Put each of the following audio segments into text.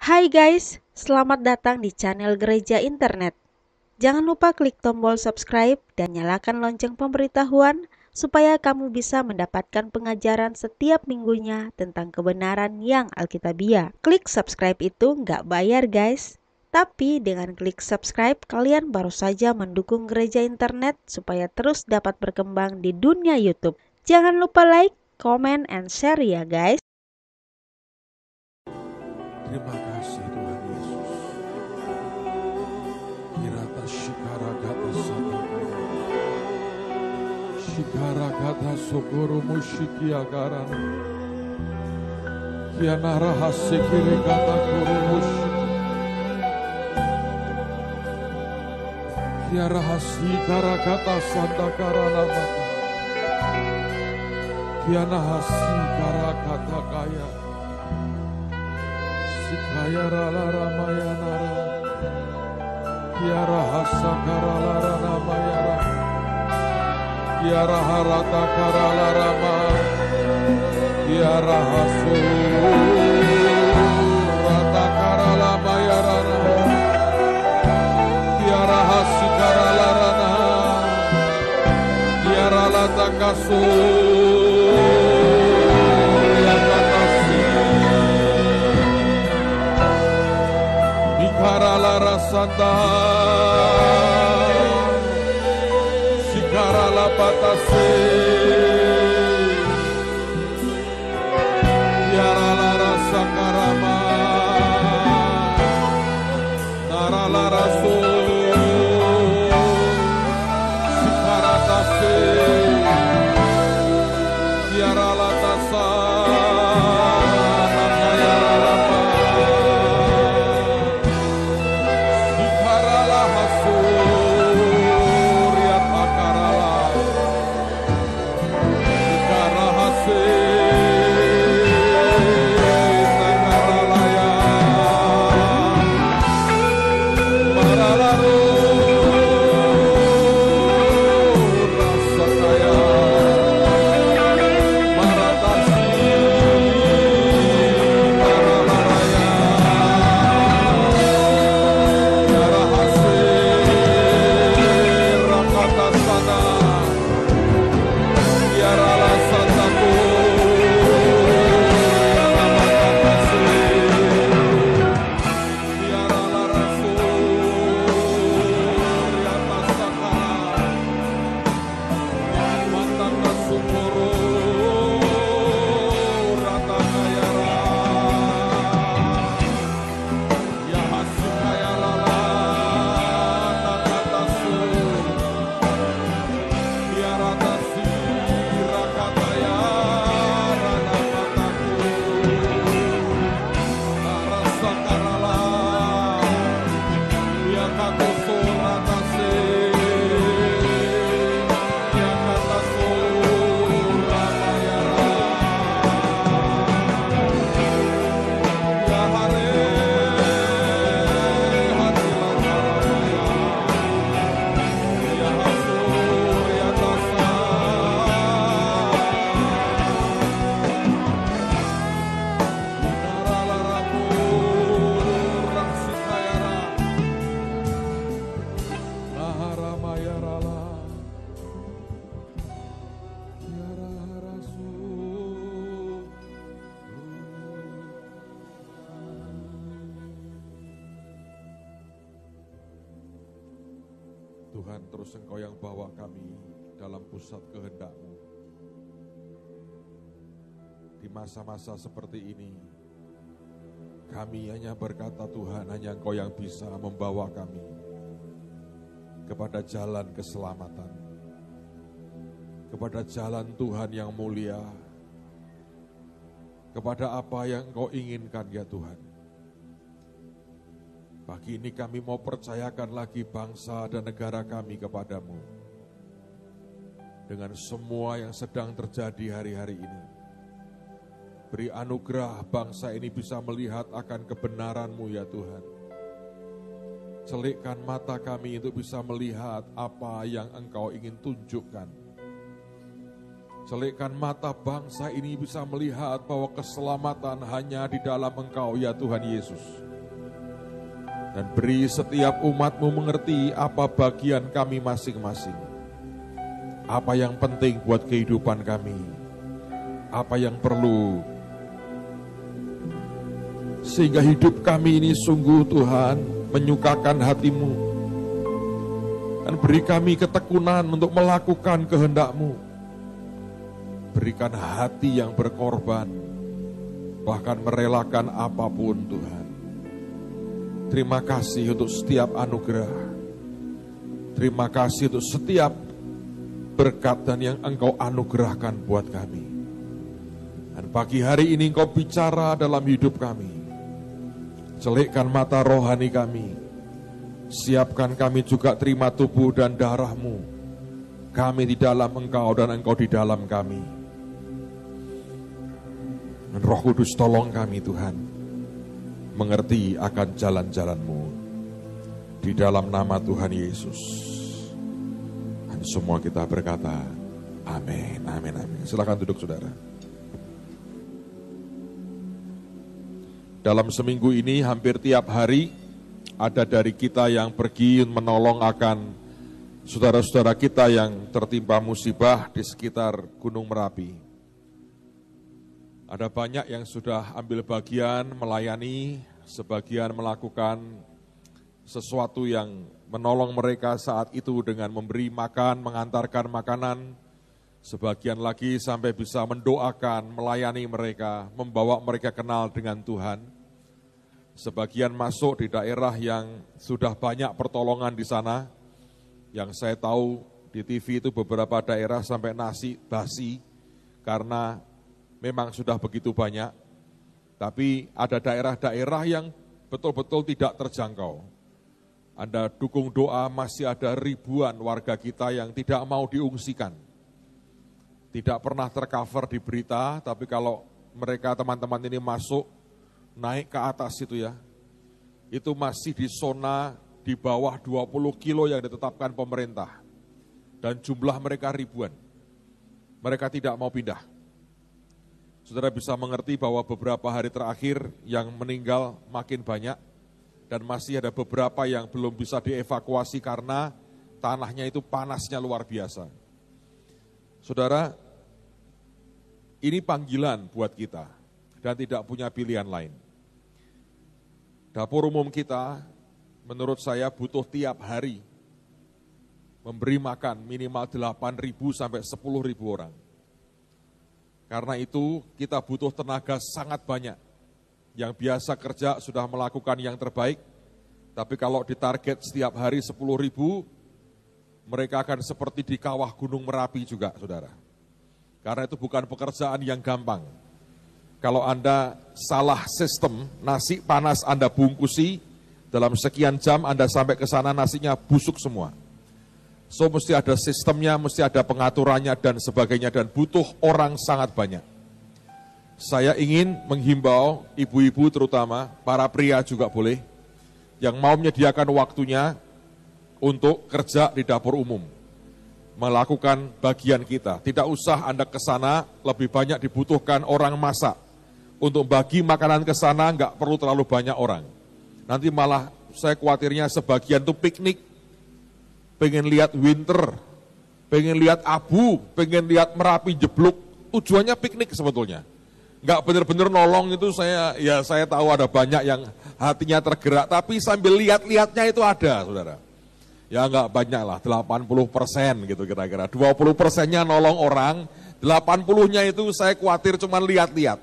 Hai guys, selamat datang di channel Gereja Internet. Jangan lupa klik tombol subscribe dan nyalakan lonceng pemberitahuan supaya kamu bisa mendapatkan pengajaran setiap minggunya tentang kebenaran yang alkitabiah. Klik subscribe itu nggak bayar guys. Tapi dengan klik subscribe, kalian baru saja mendukung Gereja Internet supaya terus dapat berkembang di dunia YouTube. Jangan lupa like, comment, and share ya guys. Terima kasih Tuhan Yesus. Kirata shikara gata sada. Shikara gata sokoro mushiki agara. Kiana rahase kire gata koro mushiki. Kiara hasi kara gata sanda kara nama. Kiana hasi kara gata kaya. Sikaya rala ramaya nara, kiara hasa karala ramaya nara, kiara harata karala rama, kiara hasu rata karala maya rana, kiara hasi karala rana, kiara lata kasu. Karala santa, sikarala patase, yarala rasa karama, narala raso, sikaratase, yarala tasa. Tuhan, terus Engkau yang bawa kami dalam pusat kehendak-Mu. Di masa-masa seperti ini, kami hanya berkata Tuhan, hanya Engkau yang bisa membawa kami kepada jalan keselamatan, kepada jalan Tuhan yang mulia, kepada apa yang Engkau inginkan ya Tuhan. Pagi ini kami mau percayakan lagi bangsa dan negara kami kepadamu. Dengan semua yang sedang terjadi hari-hari ini. Beri anugerah bangsa ini bisa melihat akan kebenaran-Mu ya Tuhan. Celikkan mata kami untuk bisa melihat apa yang Engkau ingin tunjukkan. Celikkan mata bangsa ini bisa melihat bahwa keselamatan hanya di dalam Engkau ya Tuhan Yesus. Dan beri setiap umat-Mu mengerti apa bagian kami masing-masing. Apa yang penting buat kehidupan kami. Apa yang perlu. Sehingga hidup kami ini sungguh Tuhan menyukakan hati-Mu. Dan beri kami ketekunan untuk melakukan kehendak-Mu. Berikan hati yang berkorban. Bahkan merelakan apapun Tuhan. Terima kasih untuk setiap anugerah. Terima kasih untuk setiap berkat dan yang Engkau anugerahkan buat kami. Dan pagi hari ini Engkau bicara dalam hidup kami. Celikkan mata rohani kami. Siapkan kami juga terima tubuh dan darah-Mu. Kami di dalam Engkau dan Engkau di dalam kami. Dan Roh Kudus tolong kami Tuhan. Mengerti akan jalan-jalan-Mu. Di dalam nama Tuhan Yesus. Dan semua kita berkata, amin, amin, amin. Silakan duduk saudara. Dalam seminggu ini hampir tiap hari ada dari kita yang pergi menolong akan saudara-saudara kita yang tertimpa musibah di sekitar Gunung Merapi. Ada banyak yang sudah ambil bagian melayani, sebagian melakukan sesuatu yang menolong mereka saat itu dengan memberi makan, mengantarkan makanan. Sebagian lagi sampai bisa mendoakan, melayani mereka, membawa mereka kenal dengan Tuhan. Sebagian masuk di daerah yang sudah banyak pertolongan di sana. Yang saya tahu di TV itu beberapa daerah sampai nasi basi karena memang sudah begitu banyak. Tapi ada daerah-daerah yang betul-betul tidak terjangkau. Anda dukung doa, masih ada ribuan warga kita yang tidak mau diungsikan. Tidak pernah tercover di berita, tapi kalau mereka teman-teman ini masuk, naik ke atas itu ya, itu masih di zona di bawah 20 kilo yang ditetapkan pemerintah. Dan jumlah mereka ribuan. Mereka tidak mau pindah. Saudara bisa mengerti bahwa beberapa hari terakhir yang meninggal makin banyak dan masih ada beberapa yang belum bisa dievakuasi karena tanahnya itu panasnya luar biasa. Saudara, ini panggilan buat kita dan tidak punya pilihan lain. Dapur umum kita menurut saya butuh tiap hari memberi makan minimal 8.000 sampai 10.000 orang. Karena itu kita butuh tenaga sangat banyak. Yang biasa kerja sudah melakukan yang terbaik, tapi kalau ditarget setiap hari 10.000, mereka akan seperti di kawah Gunung Merapi juga, saudara. Karena itu bukan pekerjaan yang gampang. Kalau Anda salah sistem, nasi panas Anda bungkusi, dalam sekian jam Anda sampai ke sana nasinya busuk semua. So mesti ada sistemnya, mesti ada pengaturannya dan sebagainya dan butuh orang sangat banyak. Saya ingin menghimbau ibu-ibu terutama, para pria juga boleh, yang mau menyediakan waktunya untuk kerja di dapur umum. Melakukan bagian kita. Tidak usah Anda ke sana, lebih banyak dibutuhkan orang masak. Untuk bagi makanan ke sana nggak perlu terlalu banyak orang. Nanti malah saya khawatirnya sebagian itu piknik. Pengen lihat winter, pengen lihat abu, pengen lihat Merapi jeblok, tujuannya piknik sebetulnya. Nggak benar-benar nolong itu saya tahu ada banyak yang hatinya tergerak, tapi sambil lihat-lihatnya itu ada, saudara. Ya nggak banyak lah, 80% gitu kira-kira. 20%-nya nolong orang, 80-nya itu saya khawatir cuma lihat-lihat.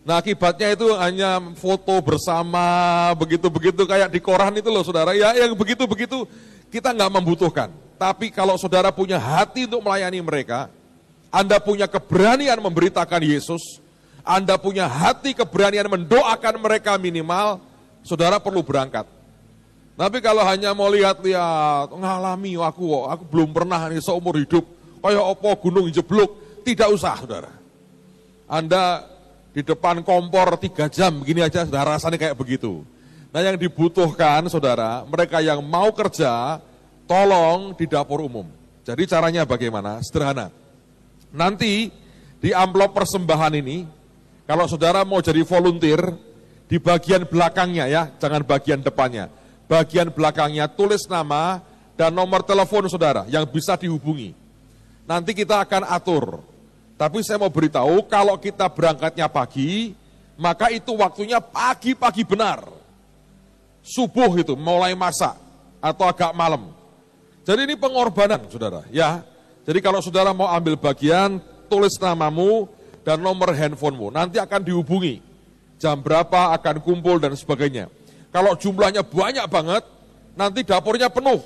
Nah akibatnya itu hanya foto bersama, begitu-begitu kayak di koran itu loh saudara. Ya yang begitu-begitu kita nggak membutuhkan. Tapi kalau saudara punya hati untuk melayani mereka, Anda punya keberanian memberitakan Yesus, Anda punya hati keberanian mendoakan mereka minimal, saudara perlu berangkat. Tapi kalau hanya mau lihat-lihat, ngalami aku belum pernah nih seumur hidup, kayak opo gunung jeblok, tidak usah saudara. Anda di depan kompor 3 jam begini aja sudah rasanya kayak begitu. Nah yang dibutuhkan saudara, mereka yang mau kerja, tolong di dapur umum. Jadi caranya bagaimana? Sederhana. Nanti di amplop persembahan ini, kalau saudara mau jadi volunteer, di bagian belakangnya ya, jangan bagian depannya. bagian belakangnya tulis nama dan nomor telepon saudara yang bisa dihubungi. Nanti kita akan atur. Tapi saya mau beritahu, kalau kita berangkatnya pagi, maka itu waktunya pagi-pagi benar. Subuh itu mulai masak atau agak malam. Jadi ini pengorbanan saudara ya. Jadi kalau saudara mau ambil bagian, tulis namamu dan nomor handphonemu. Nanti akan dihubungi. Jam berapa akan kumpul dan sebagainya. Kalau jumlahnya banyak banget, nanti dapurnya penuh.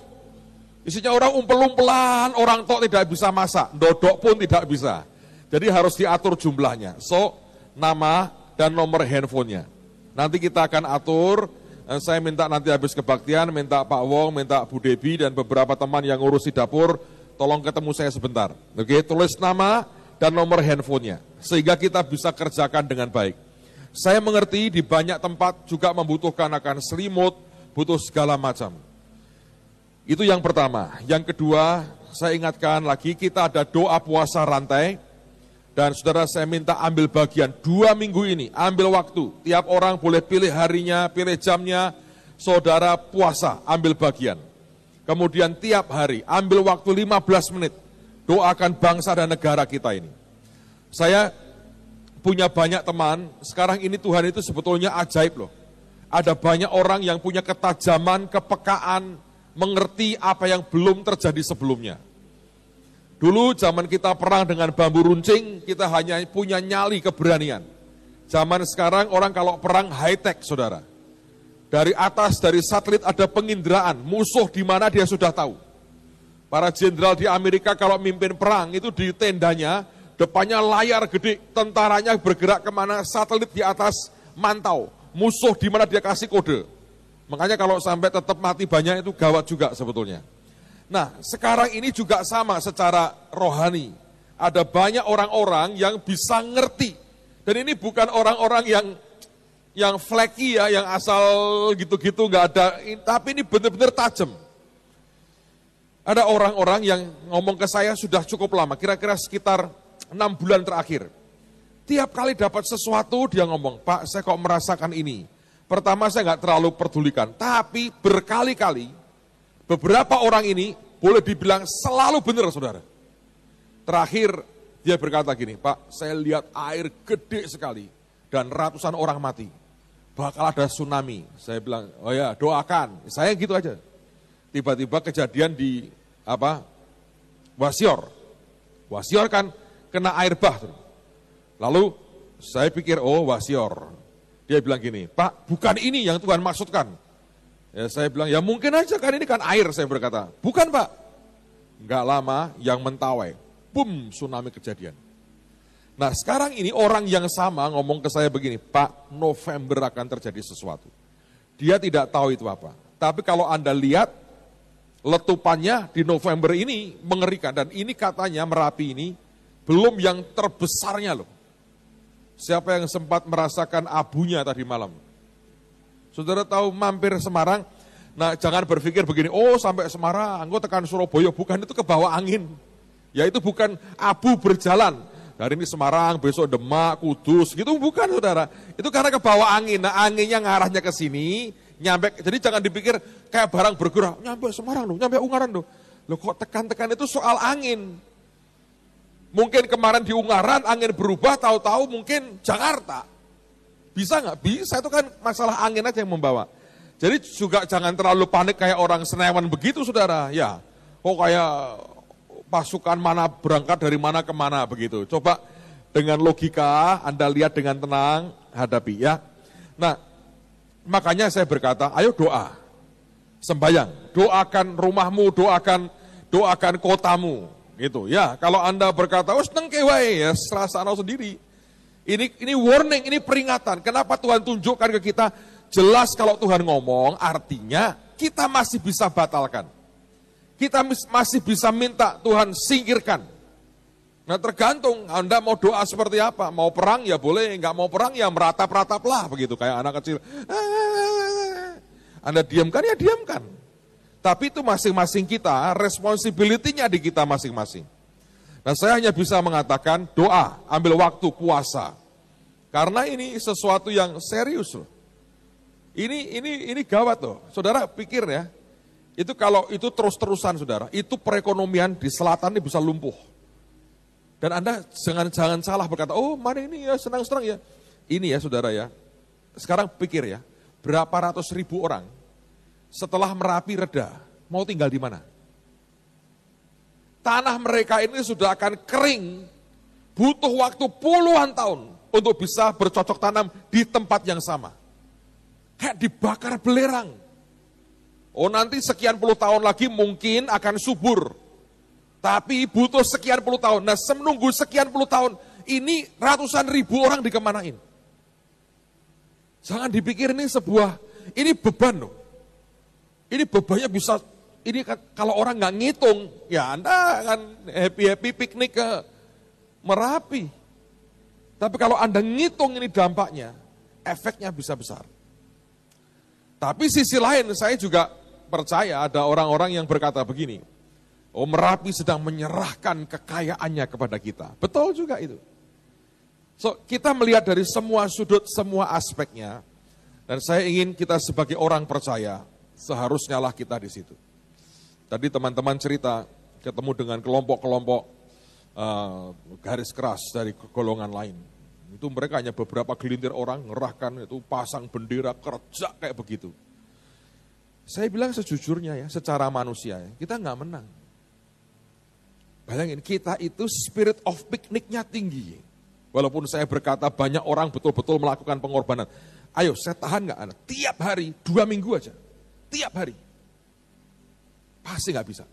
Isinya orang umpel-umpelan, orang tok tidak bisa masak, dodok pun tidak bisa. Jadi harus diatur jumlahnya. So, nama dan nomor handphonenya. Nanti kita akan atur, saya minta nanti habis kebaktian, minta Pak Wong, minta Bu Debi dan beberapa teman yang ngurusi dapur, tolong ketemu saya sebentar. Oke, tulis nama dan nomor handphonenya, sehingga kita bisa kerjakan dengan baik. Saya mengerti di banyak tempat juga membutuhkan akan selimut, butuh segala macam. Itu yang pertama. Yang kedua, saya ingatkan lagi, kita ada doa puasa rantai. Dan saudara saya minta ambil bagian 2 minggu ini, ambil waktu. Tiap orang boleh pilih harinya, pilih jamnya, saudara puasa, ambil bagian. Kemudian tiap hari, ambil waktu 15 menit, doakan bangsa dan negara kita ini. Saya punya banyak teman, sekarang ini Tuhan itu sebetulnya ajaib loh. Ada banyak orang yang punya ketajaman, kepekaan, mengerti apa yang belum terjadi sebelumnya. Dulu zaman kita perang dengan bambu runcing, kita hanya punya nyali keberanian. Zaman sekarang orang kalau perang high-tech saudara. Dari atas, dari satelit ada penginderaan, musuh di mana dia sudah tahu. Para jenderal di Amerika kalau mimpin perang itu di tendanya, depannya layar gede, tentaranya bergerak kemana, satelit di atas mantau. Musuh di mana dia kasih kode. Makanya kalau sampai tetap mati banyak itu gawat juga sebetulnya. Nah, sekarang ini juga sama secara rohani. Ada banyak orang-orang yang bisa ngerti. Dan ini bukan orang-orang yang flaky ya, yang asal gitu-gitu nggak ada. Tapi ini benar-benar tajam. Ada orang-orang yang ngomong ke saya sudah cukup lama, kira-kira sekitar 6 bulan terakhir. Tiap kali dapat sesuatu dia ngomong, Pak saya kok merasakan ini. Pertama saya nggak terlalu pedulikan, tapi berkali-kali beberapa orang ini boleh dibilang selalu benar saudara. Terakhir dia berkata gini, Pak saya lihat air gede sekali dan ratusan orang mati. Bakal ada tsunami. Saya bilang, oh ya doakan. Saya gitu aja. Tiba-tiba kejadian di Wasior. Wasior kan kena air bah. Lalu saya pikir, oh Wasior. Dia bilang gini, Pak bukan ini yang Tuhan maksudkan. Ya, saya bilang, ya mungkin aja kan ini kan air, saya berkata. Bukan Pak. Enggak lama yang Mentawai. Boom, tsunami kejadian. Nah sekarang ini orang yang sama ngomong ke saya begini, Pak November akan terjadi sesuatu. Dia tidak tahu itu apa. Tapi kalau Anda lihat, letupannya di November ini mengerikan. Dan ini katanya Merapi ini belum yang terbesarnya loh. Siapa yang sempat merasakan abunya tadi malam? Saudara tahu mampir Semarang, nah jangan berpikir begini, oh sampai Semarang, engkau tekan Surabaya, bukan itu ke bawah angin. Ya itu bukan abu berjalan, hari ini Semarang, besok Demak, Kudus, gitu bukan saudara. Itu karena ke bawah angin, nah anginnya ngarahnya ke sini, nyampe, jadi jangan dipikir kayak barang bergerak, nyampe Semarang loh, nyampe Ungaran loh. Loh kok tekan-tekan itu soal angin. Mungkin kemarin di Ungaran angin berubah, tahu-tahu mungkin Jakarta. Bisa nggak? Bisa, itu kan masalah angin aja yang membawa. Jadi juga jangan terlalu panik kayak orang Senewan begitu saudara. Ya, kok kayak pasukan mana berangkat dari mana ke mana begitu. Coba dengan logika Anda lihat dengan tenang, hadapi ya. Nah, makanya saya berkata, ayo doa. Sembayang, doakan rumahmu, doakan kotamu. Gitu ya, kalau Anda berkata, oh seneng kewae ya, serasana sendiri. Ini warning, ini peringatan. Kenapa Tuhan tunjukkan ke kita? Jelas kalau Tuhan ngomong, artinya kita masih bisa batalkan. Kita masih bisa minta Tuhan singkirkan. Nah tergantung Anda mau doa seperti apa. Mau perang ya boleh, nggak mau perang ya meratap-rataplah begitu kayak anak kecil. Anda diamkan ya diamkan. Tapi itu masing-masing kita, responsibility-nya di kita masing-masing. Nah saya hanya bisa mengatakan doa, ambil waktu puasa. Karena ini sesuatu yang serius loh. Ini gawat loh. Saudara pikir ya, itu kalau itu terus-terusan saudara, itu perekonomian di selatan ini bisa lumpuh. Dan Anda jangan salah berkata, oh mari ini ya senang-senang ya. Ini ya saudara ya, sekarang pikir ya, berapa ratus ribu orang setelah Merapi reda, mau tinggal di mana? Tanah mereka ini sudah akan kering, butuh waktu puluhan tahun untuk bisa bercocok tanam di tempat yang sama. Kayak dibakar belerang. Oh nanti sekian puluh tahun lagi mungkin akan subur. Tapi butuh sekian puluh tahun. Nah menunggu sekian puluh tahun, ini ratusan ribu orang dikemanain. Jangan dipikir ini beban loh. Ini bebannya bisa, ini kalau orang nggak ngitung, ya Anda akan happy-happy piknik ke Merapi. Tapi kalau Anda ngitung ini dampaknya, efeknya bisa besar. Tapi sisi lain saya juga percaya ada orang-orang yang berkata begini, oh Merapi sedang menyerahkan kekayaannya kepada kita. Betul juga itu. So kita melihat dari semua sudut, semua aspeknya, dan saya ingin kita sebagai orang percaya, seharusnya lah kita di situ. Tadi teman-teman cerita ketemu dengan kelompok-kelompok garis keras dari golongan lain. Itu mereka hanya beberapa gelintir orang ngerahkan itu pasang bendera kerja kayak begitu. Saya bilang sejujurnya ya, secara manusia ya, kita nggak menang. Bayangin kita itu spirit of pikniknya tinggi. Walaupun saya berkata banyak orang betul-betul melakukan pengorbanan. Ayo saya tahan nggak anak? Tiap hari 2 minggu aja. Tiap hari. Pasti nggak bisa.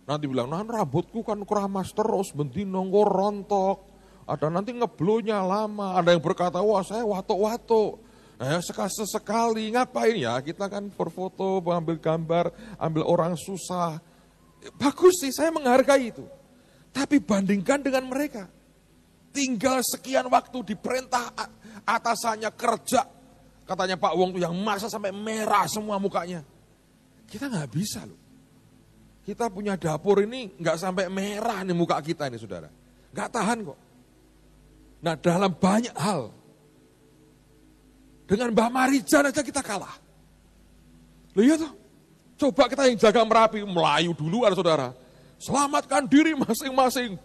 Nanti bilang, nah rambutku kan keramas terus, bendino rontok. Ada nanti ngeblonya lama. Ada yang berkata, wah saya watuk-watuk. Nah sekali ngapain ya? Kita kan berfoto, ambil gambar, ambil orang susah. Bagus sih, saya menghargai itu. Tapi bandingkan dengan mereka. Tinggal sekian waktu diperintah atasannya kerja. Katanya Pak Wong tuh yang masak sampai merah semua mukanya. Kita nggak bisa loh. Kita punya dapur ini nggak sampai merah nih muka kita ini saudara. Nggak tahan kok. Nah dalam banyak hal. Dengan Mbah Marijan aja kita kalah. Loh iya toh. Coba kita yang jaga Merapi, Melayu duluan saudara. Selamatkan diri masing-masing.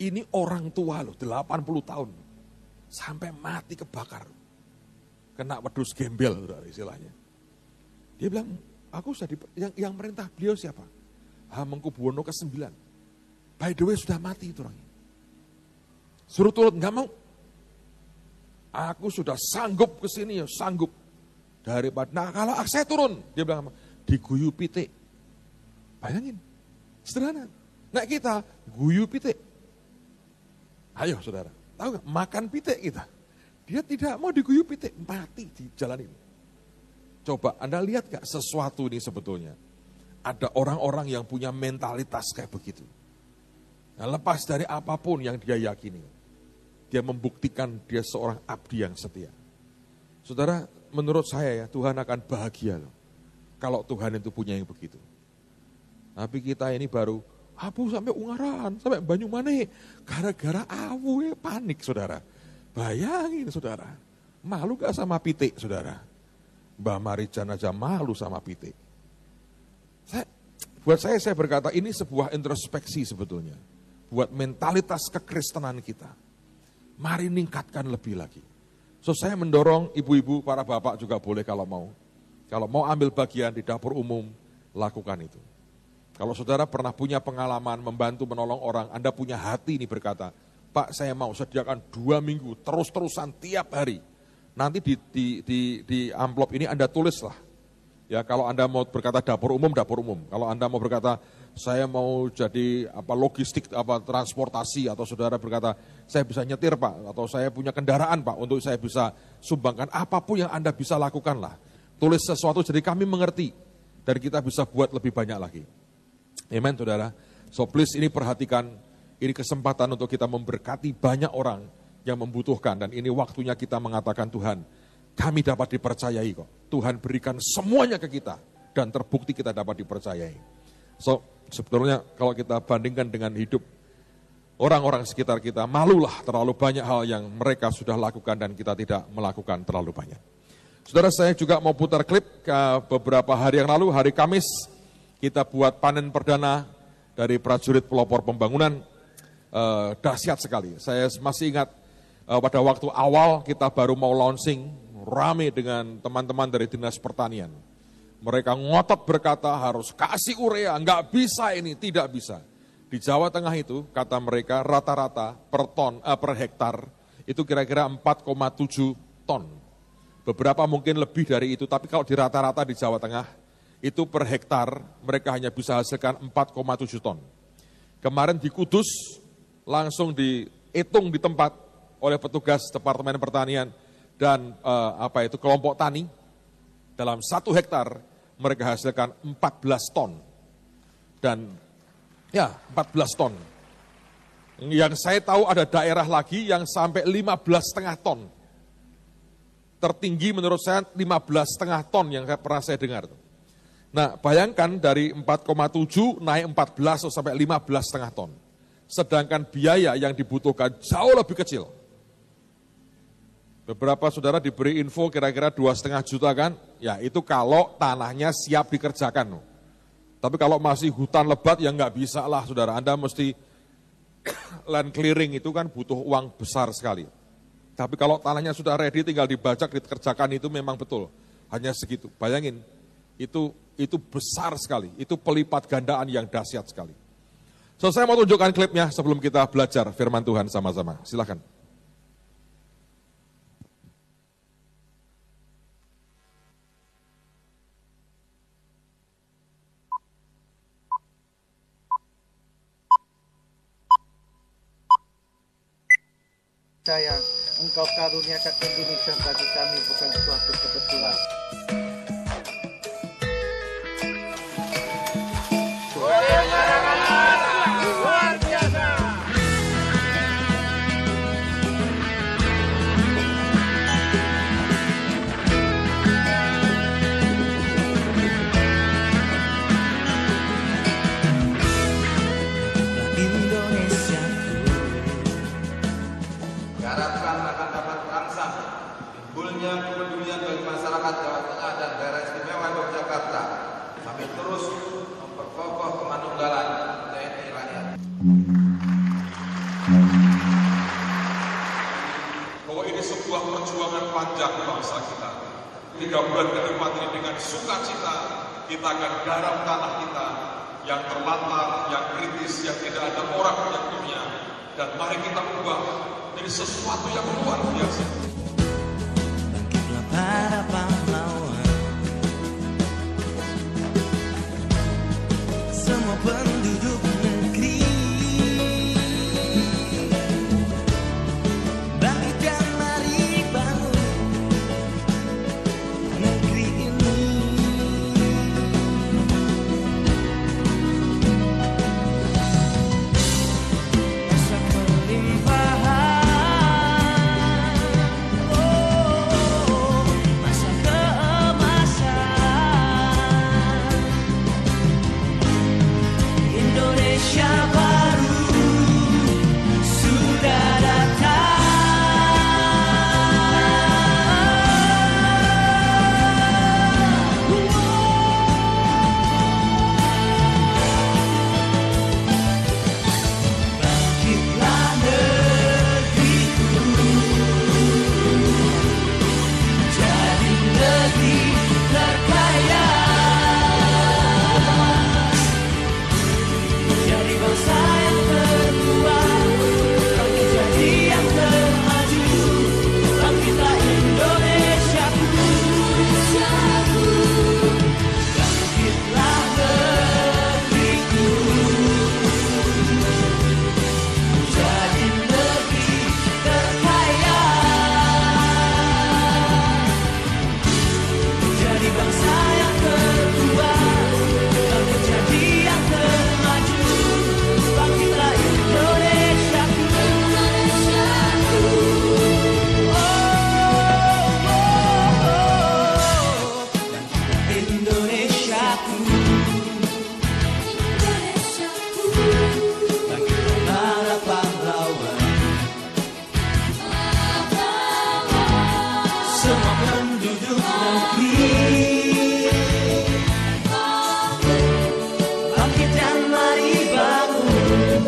Ini orang tua loh, 80 tahun. Sampai mati kebakar. Kena wedus gembel saudara istilahnya. Dia bilang, aku sudah yang merintah beliau siapa? Hamengkubuwono ke-9. By the way sudah mati itu orangnya. Suruh turun, enggak mau. Aku sudah sanggup ke sini ya, sanggup. Daripada, nah kalau saya turun, dia bilang, diguyu pitik. Bayangin, sederhana. Nah kita, guyu pitik. Ayo saudara, tahu gak, makan pitik kita. Dia tidak mau diguyu pitik, mati di jalan ini. Coba Anda lihat gak sesuatu ini sebetulnya. Ada orang-orang yang punya mentalitas kayak begitu. Nah, lepas dari apapun yang dia yakini. Dia membuktikan dia seorang abdi yang setia. Saudara, menurut saya ya Tuhan akan bahagia loh. Kalau Tuhan itu punya yang begitu. Tapi kita ini baru abu sampai Ungaran, sampai Banyumane. Gara-gara awu ya panik saudara. Bayangin saudara. Malu gak sama pitik saudara? Mbah Marijan aja malu sama pitik. Buat saya berkata ini sebuah introspeksi sebetulnya. Buat mentalitas kekristenan kita. Mari ningkatkan lebih lagi. So saya mendorong ibu-ibu, para bapak juga boleh kalau mau. Kalau mau ambil bagian di dapur umum, lakukan itu. Kalau saudara pernah punya pengalaman membantu menolong orang, Anda punya hati ini berkata, Pak saya mau sediakan 2 minggu terus-terusan tiap hari. Nanti di amplop ini Anda tulislah. Ya kalau Anda mau berkata dapur umum. Kalau Anda mau berkata saya mau jadi logistik transportasi atau saudara berkata saya bisa nyetir Pak atau saya punya kendaraan Pak untuk saya bisa sumbangkan apapun yang Anda bisa lakukan lah. Tulis sesuatu jadi kami mengerti dan kita bisa buat lebih banyak lagi. Amen saudara. So please ini perhatikan, ini kesempatan untuk kita memberkati banyak orang yang membutuhkan dan ini waktunya kita mengatakan Tuhan, kami dapat dipercayai kok. Tuhan berikan semuanya ke kita dan terbukti kita dapat dipercayai. So sebetulnya kalau kita bandingkan dengan hidup orang-orang sekitar kita, malulah terlalu banyak hal yang mereka sudah lakukan dan kita tidak melakukan terlalu banyak. Saudara, saya juga mau putar klip beberapa hari yang lalu, hari Kamis, kita buat panen perdana dari prajurit pelopor pembangunan, dahsyat sekali. Saya masih ingat pada waktu awal kita baru mau launching, rame dengan teman-teman dari Dinas Pertanian. Mereka ngotot berkata harus kasih urea, nggak bisa ini, tidak bisa. Di Jawa Tengah itu, kata mereka, rata-rata per hektar itu kira-kira 4,7 ton. Beberapa mungkin lebih dari itu, tapi kalau di rata-rata di Jawa Tengah, itu per hektar mereka hanya bisa hasilkan 4,7 ton. Kemarin di Kudus, langsung dihitung di tempat oleh petugas Departemen Pertanian dan kelompok tani, dalam 1 hektar mereka hasilkan 14 ton. Dan 14 ton. Yang saya tahu ada daerah lagi yang sampai 15,5 ton. Tertinggi menurut saya 15,5 ton yang pernah saya dengar. Nah, bayangkan dari 4,7 naik 14 sampai 15,5 ton. Sedangkan biaya yang dibutuhkan jauh lebih kecil. Beberapa saudara diberi info kira-kira 2,5 juta kan? Ya itu kalau tanahnya siap dikerjakan. Tapi kalau masih hutan lebat ya nggak bisa lah saudara, Anda mesti land clearing itu kan butuh uang besar sekali. Tapi kalau tanahnya sudah ready tinggal dibajak, dikerjakan itu memang betul, hanya segitu. Bayangin, itu besar sekali, itu pelipat gandaan yang dahsyat sekali. So saya mau tunjukkan klipnya sebelum kita belajar firman Tuhan sama-sama, silakan. Sayang, Engkau karuniakan Indonesia bagi kami bukan suatu kebetulan. Luar biasa. Indonesia Diharapkan akan dapat merangsang timbulnya kepedulian bagi masyarakat Jawa Tengah dan daerah istimewa Yogyakarta sambil terus memperkokoh kemanunggalan TNI rakyat. Bahwa ini sebuah perjuangan panjang bangsa kita. 3 bulan ke depan ini dengan sukacita kita akan garap tanah kita yang terlantar, yang kritis, yang tidak ada orang yang punya. Dan mari kita ubah jadi sesuatu yang luar biasa. bangkitlah para pahlawan, semua penduduk negeri, bangkit dan mari bangun negeri ini. Esok melimpah penduduk negeri. Bangkit dan mari bangun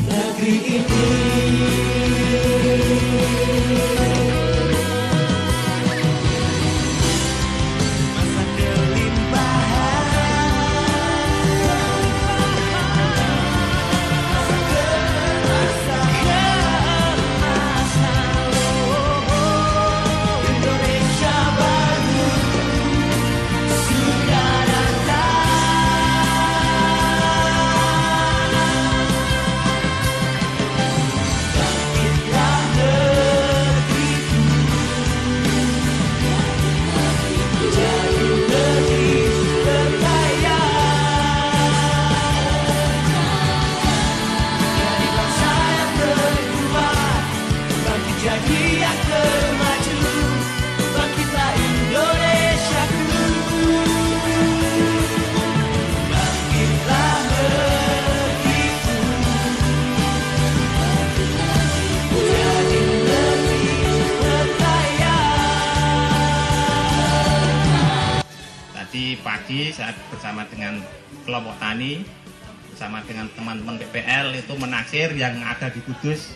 negeri ini. Masa kelimpahan, masa keemasan, Indonesia baru sudah datang. Bangkitlah negeriku, jadi negeri terkaya, jadi bangsa yang terkuat, bangkit jadi yang termaju. Bangkitlah Indonesiaku, bangkitlah negeriku, jadi negeri terkaya. Tadi pagi saya bersama dengan kelompok tani, bersama dengan teman-teman PPL itu menaksir yang ada di Kudus.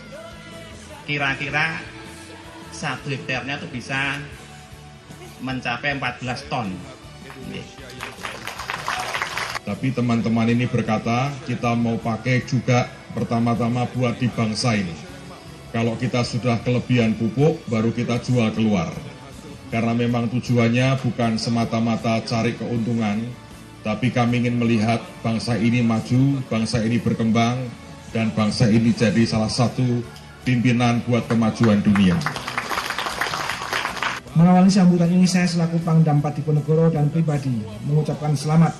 Kira-kira 1 hektarnya itu bisa mencapai 14 ton. Tapi teman-teman ini berkata, kita mau pakai juga pertama-tama buat di bangsa ini. Kalau kita sudah kelebihan pupuk, baru kita jual keluar. Karena memang tujuannya bukan semata-mata cari keuntungan, tapi kami ingin melihat bangsa ini maju, bangsa ini berkembang, dan bangsa ini jadi salah satu pimpinan buat kemajuan dunia. Mengawali sambutan ini, saya selaku Pangdam Diponegoro dan pribadi mengucapkan selamat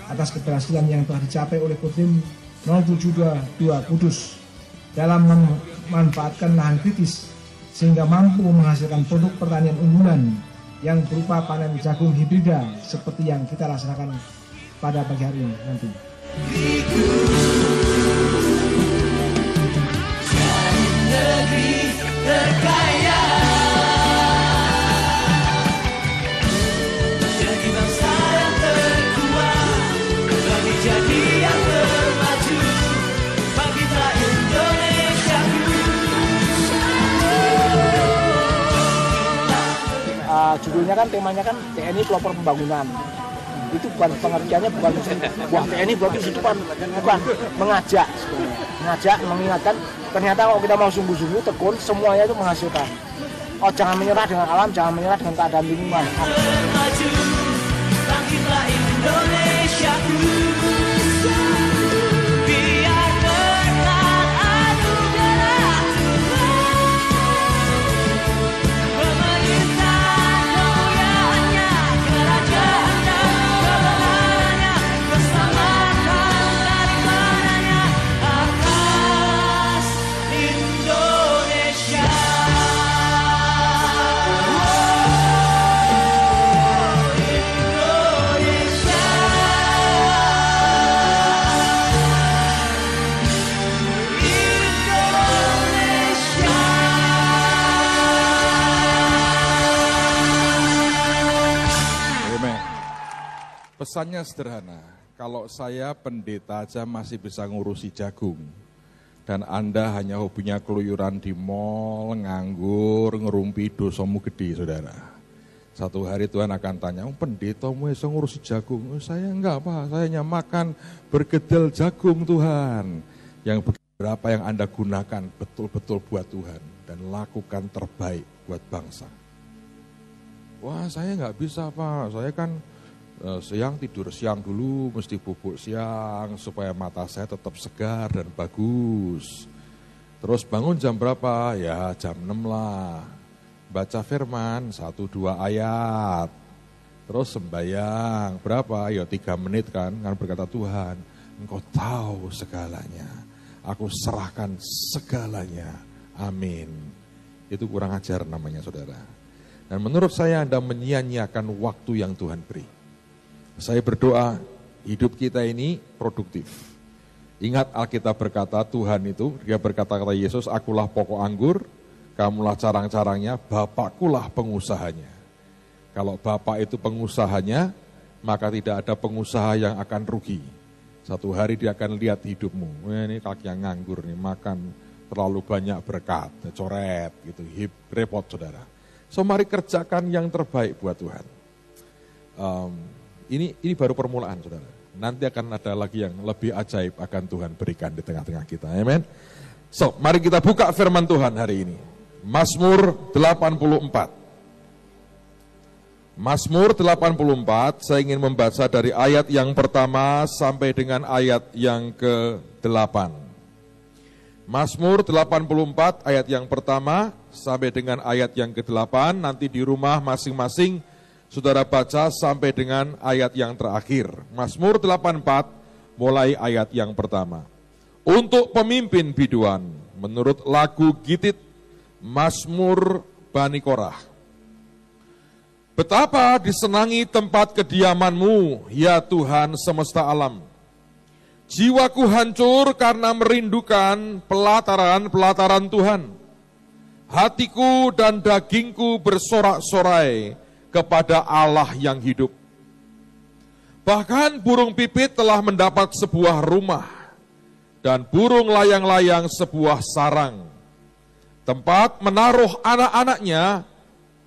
atas keberhasilan yang telah dicapai oleh Kodim 0722 Kudus dalam memanfaatkan lahan kritis sehingga mampu menghasilkan produk pertanian unggulan yang berupa panen jagung hibrida seperti yang kita laksanakan pada pagi hari ini nanti. Negeri terkaya, jadi bangsa yang terkuat, bagi jadi yang termaju. Bangkitlah Indonesia. Judulnya kan, temanya kan TNI Pelopor Pembangunan. Itu bukan pengertiannya, bukan wah TNI berarti itu bukan mengajak sebenarnya. Mengajak, mengingatkan ternyata kalau kita mau sungguh-sungguh tekun, semuanya itu menghasilkan. Oh, jangan menyerah dengan alam, jangan menyerah dengan keadaan lingkungan. Termaju, bangkitlah Indonesia. Biar berkat anugerah Tuhan, pemerintahan kemuliaannya, kerajaan dan kebenarannya, keselamatan dari mananya atas Indonesia. Pesannya sederhana, kalau saya pendeta aja masih bisa ngurusi jagung, dan Anda hanya hobinya keluyuran di mall, nganggur, ngerumpi, dosamu gede, saudara. Satu hari Tuhan akan tanya, pendetamu bisa ngurusi jagung? Saya enggak, Pak, saya hanya makan bergedel jagung, Tuhan. Yang berapa yang Anda gunakan betul-betul buat Tuhan, dan lakukan terbaik buat bangsa. Wah, saya enggak bisa, Pak, saya kan siang tidur siang dulu, mesti bubuk siang supaya mata saya tetap segar dan bagus. Terus bangun jam berapa? Ya jam 6 lah. Baca firman 1-2 ayat. Terus sembahyang berapa? Ya 3 menit kan berkata Tuhan, Engkau tahu segalanya. Aku serahkan segalanya. Amin. Itu kurang ajar namanya, saudara. Dan menurut saya Anda menyia-nyiakan waktu yang Tuhan beri. Saya berdoa hidup kita ini produktif. Ingat Alkitab berkata Tuhan itu, dia berkata kata Yesus, akulah pokok anggur, kamulah carang-carangnya, Bapakkulah pengusahanya. Kalau Bapak itu pengusahanya, maka tidak ada pengusaha yang akan rugi. Satu hari dia akan lihat hidupmu, ini kaki yang nganggur nih, makan terlalu banyak berkat, coret gitu, repot saudara. So mari kerjakan yang terbaik buat Tuhan. Ini baru permulaan saudara. Nanti akan ada lagi yang lebih ajaib akan Tuhan berikan di tengah-tengah kita. Amen. So mari kita buka firman Tuhan hari ini. Mazmur 84. Mazmur 84, saya ingin membaca dari ayat yang pertama sampai dengan ayat yang ke-8. Mazmur 84 ayat yang pertama sampai dengan ayat yang ke-8, nanti di rumah masing-masing saudara baca sampai dengan ayat yang terakhir. Mazmur 84 mulai ayat yang pertama. Untuk pemimpin biduan, menurut lagu Gitit, Mazmur Bani Korah. Betapa disenangi tempat kediaman-Mu, ya Tuhan semesta alam. Jiwaku hancur karena merindukan pelataran-pelataran Tuhan. Hatiku dan dagingku bersorak-sorai kepada Allah yang hidup. Bahkan burung pipit telah mendapat sebuah rumah, dan burung layang-layang sebuah sarang. Tempat menaruh anak-anaknya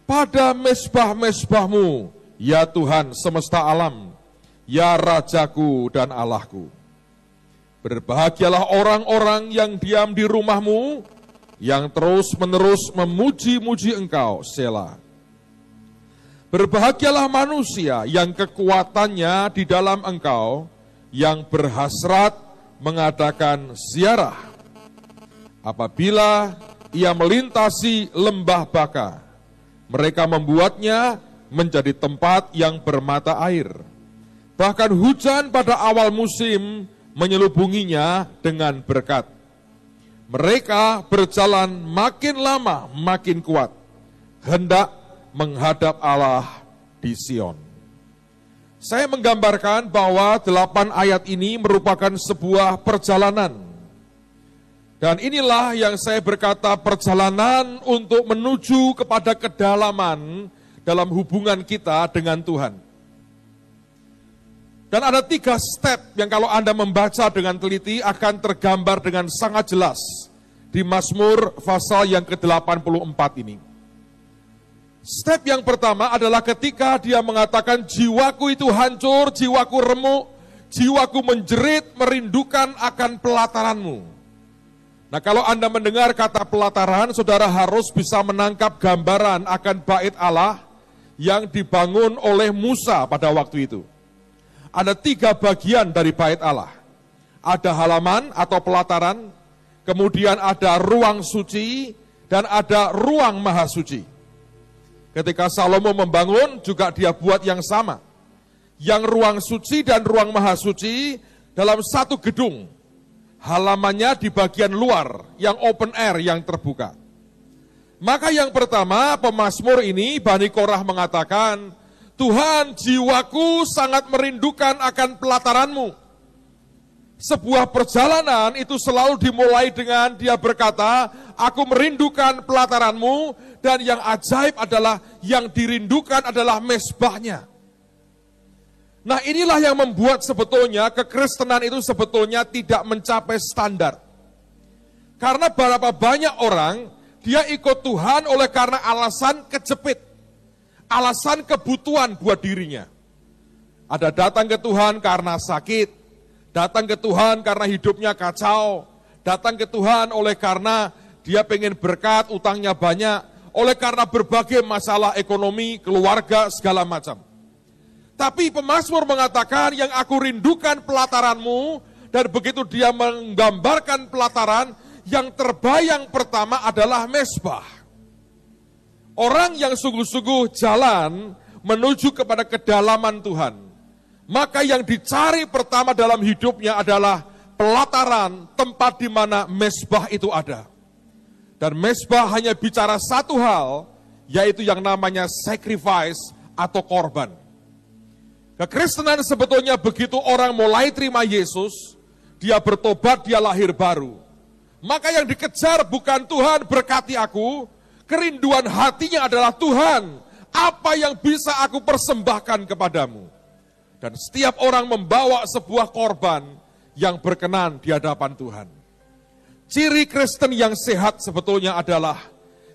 pada mezbah-mezbah-Mu, ya Tuhan semesta alam, ya Rajaku dan Allahku. Berbahagialah orang-orang yang diam di rumah-Mu, yang terus-menerus memuji-muji Engkau, Selah. Berbahagialah manusia yang kekuatannya di dalam Engkau, yang berhasrat mengadakan ziarah. Apabila ia melintasi lembah Baka, mereka membuatnya menjadi tempat yang bermata air. Bahkan hujan pada awal musim menyelubunginya dengan berkat. Mereka berjalan makin lama makin kuat, hendak menghadap Allah di Sion. Saya menggambarkan bahwa 8 ayat ini merupakan sebuah perjalanan. Dan inilah yang saya berkata, perjalanan untuk menuju kepada kedalaman dalam hubungan kita dengan Tuhan. Dan ada 3 step yang kalau Anda membaca dengan teliti akan tergambar dengan sangat jelas di Mazmur pasal yang ke-84 ini. Step yang pertama adalah ketika dia mengatakan jiwaku itu hancur, jiwaku remuk, jiwaku menjerit merindukan akan pelataran-Mu. Nah, kalau Anda mendengar kata pelataran, saudara harus bisa menangkap gambaran akan bait Allah yang dibangun oleh Musa pada waktu itu. Ada 3 bagian dari bait Allah. Ada halaman atau pelataran, kemudian ada ruang suci, dan ada ruang maha suci. Ketika Salomo membangun, juga dia buat yang sama. Yang ruang suci dan ruang maha suci dalam satu gedung. Halamannya di bagian luar, yang open air, yang terbuka. Maka yang pertama, pemazmur ini, Bani Korah mengatakan, Tuhan, jiwaku sangat merindukan akan pelataran-Mu. Sebuah perjalanan itu selalu dimulai dengan dia berkata, aku merindukan pelataran-Mu, dan yang ajaib adalah, yang dirindukan adalah mezbahnya. Nah, inilah yang membuat sebetulnya kekristenan itu sebetulnya tidak mencapai standar. Karena berapa banyak orang, dia ikut Tuhan oleh karena alasan kejepit. Alasan kebutuhan buat dirinya. Ada datang ke Tuhan karena sakit. Datang ke Tuhan karena hidupnya kacau. Datang ke Tuhan oleh karena dia pengen berkat, utangnya banyak. Oleh karena berbagai masalah ekonomi, keluarga, segala macam. Tapi pemazmur mengatakan yang aku rindukan pelataran-Mu, dan begitu dia menggambarkan pelataran, yang terbayang pertama adalah mezbah. Orang yang sungguh-sungguh jalan menuju kepada kedalaman Tuhan, maka yang dicari pertama dalam hidupnya adalah pelataran, tempat di mana mezbah itu ada. Dan mezbah hanya bicara satu hal, yaitu yang namanya sacrifice atau korban. Kekristenan sebetulnya begitu orang mulai terima Yesus, dia bertobat, dia lahir baru. Maka yang dikejar bukan Tuhan berkati aku, Kerinduan hatinya adalah, Tuhan, apa yang bisa aku persembahkan kepadamu? Dan setiap orang membawa sebuah korban yang berkenan di hadapan Tuhan. Ciri Kristen yang sehat sebetulnya adalah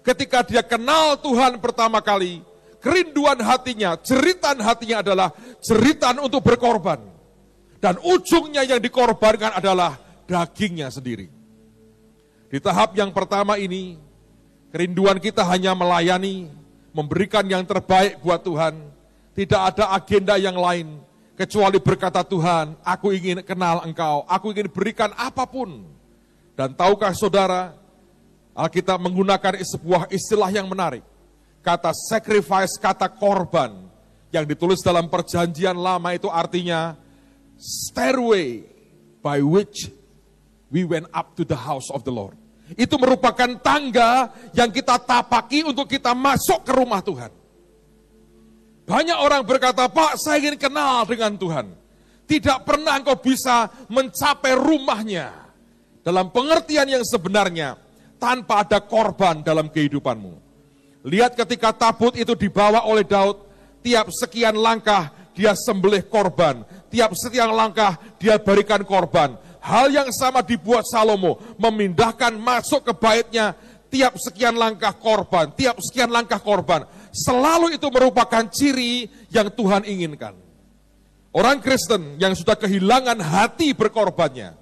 ketika dia kenal Tuhan pertama kali, kerinduan hatinya, jeritan hatinya adalah jeritan untuk berkorban. Dan ujungnya yang dikorbankan adalah dagingnya sendiri. Di tahap yang pertama ini, kerinduan kita hanya melayani, memberikan yang terbaik buat Tuhan. Tidak ada agenda yang lain, kecuali berkata, Tuhan, aku ingin kenal Engkau, aku ingin berikan apapun. Dan tahukah saudara, Alkitab menggunakan sebuah istilah yang menarik. Kata sacrifice, kata korban, yang ditulis dalam perjanjian lama itu artinya stairway by which we went up to the house of the Lord. Itu merupakan tangga yang kita tapaki untuk kita masuk ke rumah Tuhan. Banyak orang berkata, Pak, saya ingin kenal dengan Tuhan. Tidak pernah engkau bisa mencapai rumahnya. Dalam pengertian yang sebenarnya, tanpa ada korban dalam kehidupanmu. Lihat ketika tabut itu dibawa oleh Daud, tiap sekian langkah dia sembelih korban. Tiap sekian langkah dia berikan korban. Hal yang sama dibuat Salomo, memindahkan masuk ke baitnya, tiap sekian langkah korban, tiap sekian langkah korban. Selalu itu merupakan ciri yang Tuhan inginkan. Orang Kristen yang sudah kehilangan hati berkorbannya,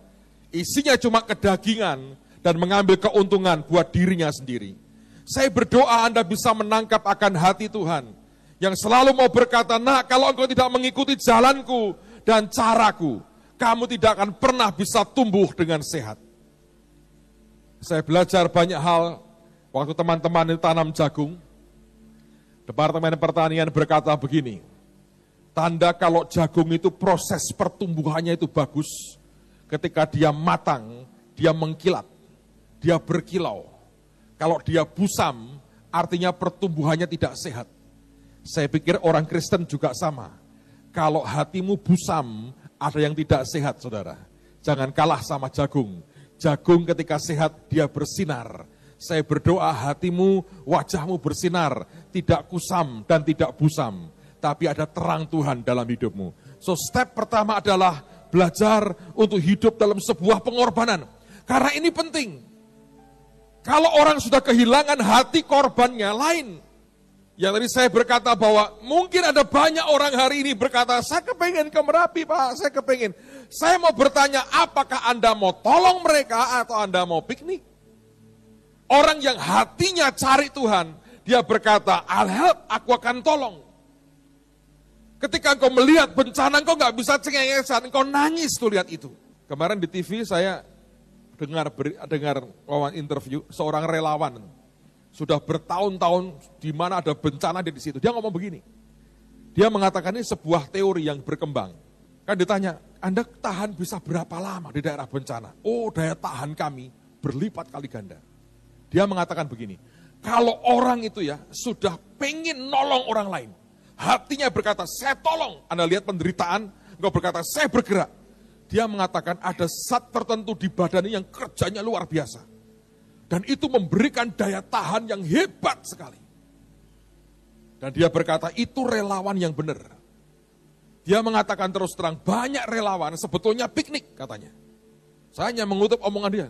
isinya cuma kedagingan dan mengambil keuntungan buat dirinya sendiri. Saya berdoa Anda bisa menangkap akan hati Tuhan, yang selalu mau berkata, nah kalau engkau tidak mengikuti jalanku dan caraku, kamu tidak akan pernah bisa tumbuh dengan sehat. Saya belajar banyak hal waktu teman-teman itu tanam jagung. Departemen Pertanian berkata begini, tanda kalau jagung itu proses pertumbuhannya itu bagus, ketika dia matang, dia mengkilat, dia berkilau. Kalau dia busam, artinya pertumbuhannya tidak sehat. Saya pikir orang Kristen juga sama. Kalau hatimu busam, ada yang tidak sehat, saudara. Jangan kalah sama jagung. Jagung ketika sehat, dia bersinar. Saya berdoa hatimu, wajahmu bersinar, tidak kusam dan tidak busam, tapi ada terang Tuhan dalam hidupmu. So step pertama adalah belajar untuk hidup dalam sebuah pengorbanan. Karena ini penting. Kalau orang sudah kehilangan hati korbannya lain. Yang tadi saya berkata bahwa mungkin ada banyak orang hari ini berkata, saya kepengen ke Merapi Pak, saya kepengen. Saya mau bertanya, apakah Anda mau tolong mereka atau Anda mau piknik? Orang yang hatinya cari Tuhan, dia berkata, I'll help, aku akan tolong. Ketika engkau melihat bencana, engkau gak bisa cengengesan, engkau nangis tuh lihat itu. Kemarin di TV saya dengar interview seorang relawan. Sudah bertahun-tahun di mana ada bencana di situ. Dia ngomong begini. Dia mengatakan ini sebuah teori yang berkembang. Kan ditanya, Anda tahan bisa berapa lama di daerah bencana? Oh, daya tahan kami berlipat kali ganda. Dia mengatakan begini, kalau orang itu ya sudah pengen nolong orang lain, hatinya berkata, saya tolong. Anda lihat penderitaan, engkau berkata, saya bergerak. Dia mengatakan ada zat tertentu di badannya yang kerjanya luar biasa. Dan itu memberikan daya tahan yang hebat sekali. Dan dia berkata, itu relawan yang benar. Dia mengatakan terus terang, banyak relawan sebetulnya piknik katanya. Saya hanya mengutip omongan dia.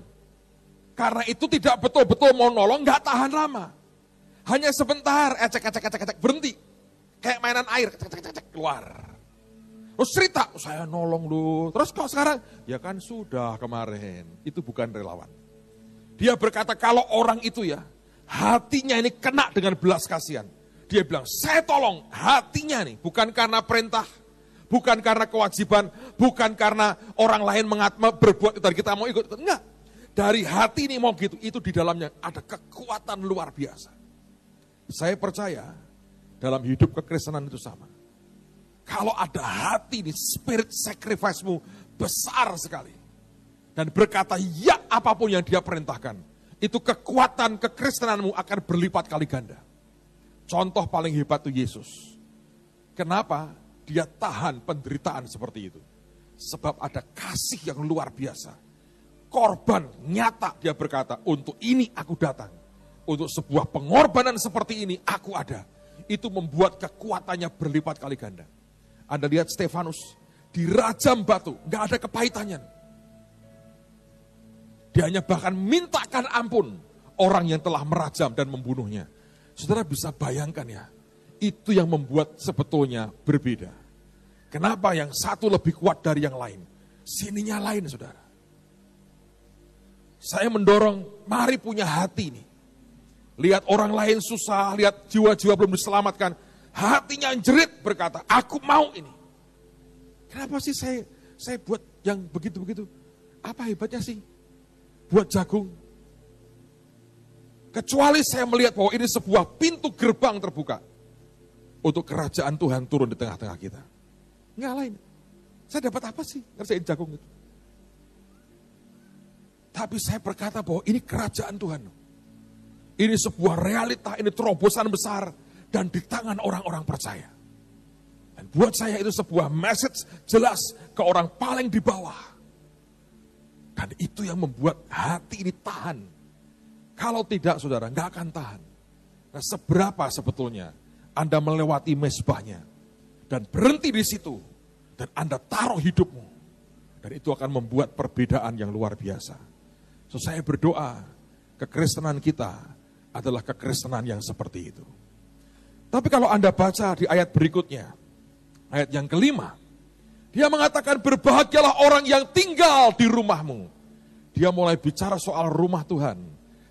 Karena itu tidak betul-betul mau nolong, gak tahan lama. Hanya sebentar, ecek, berhenti. Kayak mainan air, keluar. Terus cerita, saya nolong lu. Terus kok sekarang? Ya kan sudah kemarin, itu bukan relawan. Dia berkata kalau orang itu ya, hatinya ini kena dengan belas kasihan. Dia bilang, saya tolong, hatinya nih, bukan karena perintah, bukan karena kewajiban, bukan karena orang lain berbuat dan kita mau ikut. Enggak. Dari hati ini mau gitu, itu di dalamnya ada kekuatan luar biasa. Saya percaya dalam hidup kekristenan itu sama. Kalau ada hati ini, spirit sacrifice-mu besar sekali. Dan berkata ya apapun yang dia perintahkan. Itu kekuatan kekristenanmu akan berlipat kali ganda. Contoh paling hebat itu Yesus. Kenapa dia tahan penderitaan seperti itu? Sebab ada kasih yang luar biasa. Korban nyata dia berkata, untuk ini aku datang. untuk sebuah pengorbanan seperti ini, aku ada. Itu membuat kekuatannya berlipat kali ganda. Anda lihat Stefanus, dirajam batu, gak ada kepahitannya. Dia hanya bahkan mintakan ampun orang yang telah merajam dan membunuhnya. Saudara bisa bayangkan ya, itu yang membuat sebetulnya berbeda. Kenapa yang satu lebih kuat dari yang lain? Sininya lain, saudara. Saya mendorong, mari punya hati nih. Lihat orang lain susah, lihat jiwa-jiwa belum diselamatkan. Hatinya jerit berkata, aku mau ini. Kenapa sih saya buat yang begitu-begitu? Apa hebatnya sih? Buat jagung. Kecuali saya melihat bahwa ini sebuah pintu gerbang terbuka. Untuk kerajaan Tuhan turun di tengah-tengah kita. Nggak lain. Saya dapat apa sih ngerjain jagung itu? Tapi saya berkata bahwa ini kerajaan Tuhan. Ini sebuah realita, ini terobosan besar. Dan di tangan orang-orang percaya. Dan buat saya itu sebuah message jelas ke orang paling di bawah. Dan itu yang membuat hati ini tahan. Kalau tidak, saudara, nggak akan tahan. Nah, seberapa sebetulnya Anda melewati mezbahnya dan berhenti di situ dan Anda taruh hidupmu. Dan itu akan membuat perbedaan yang luar biasa. So, saya berdoa kekristenan kita adalah kekristenan yang seperti itu. Tapi kalau Anda baca di ayat berikutnya, ayat yang kelima, dia mengatakan berbahagialah orang yang tinggal di rumahmu. Dia mulai bicara soal rumah Tuhan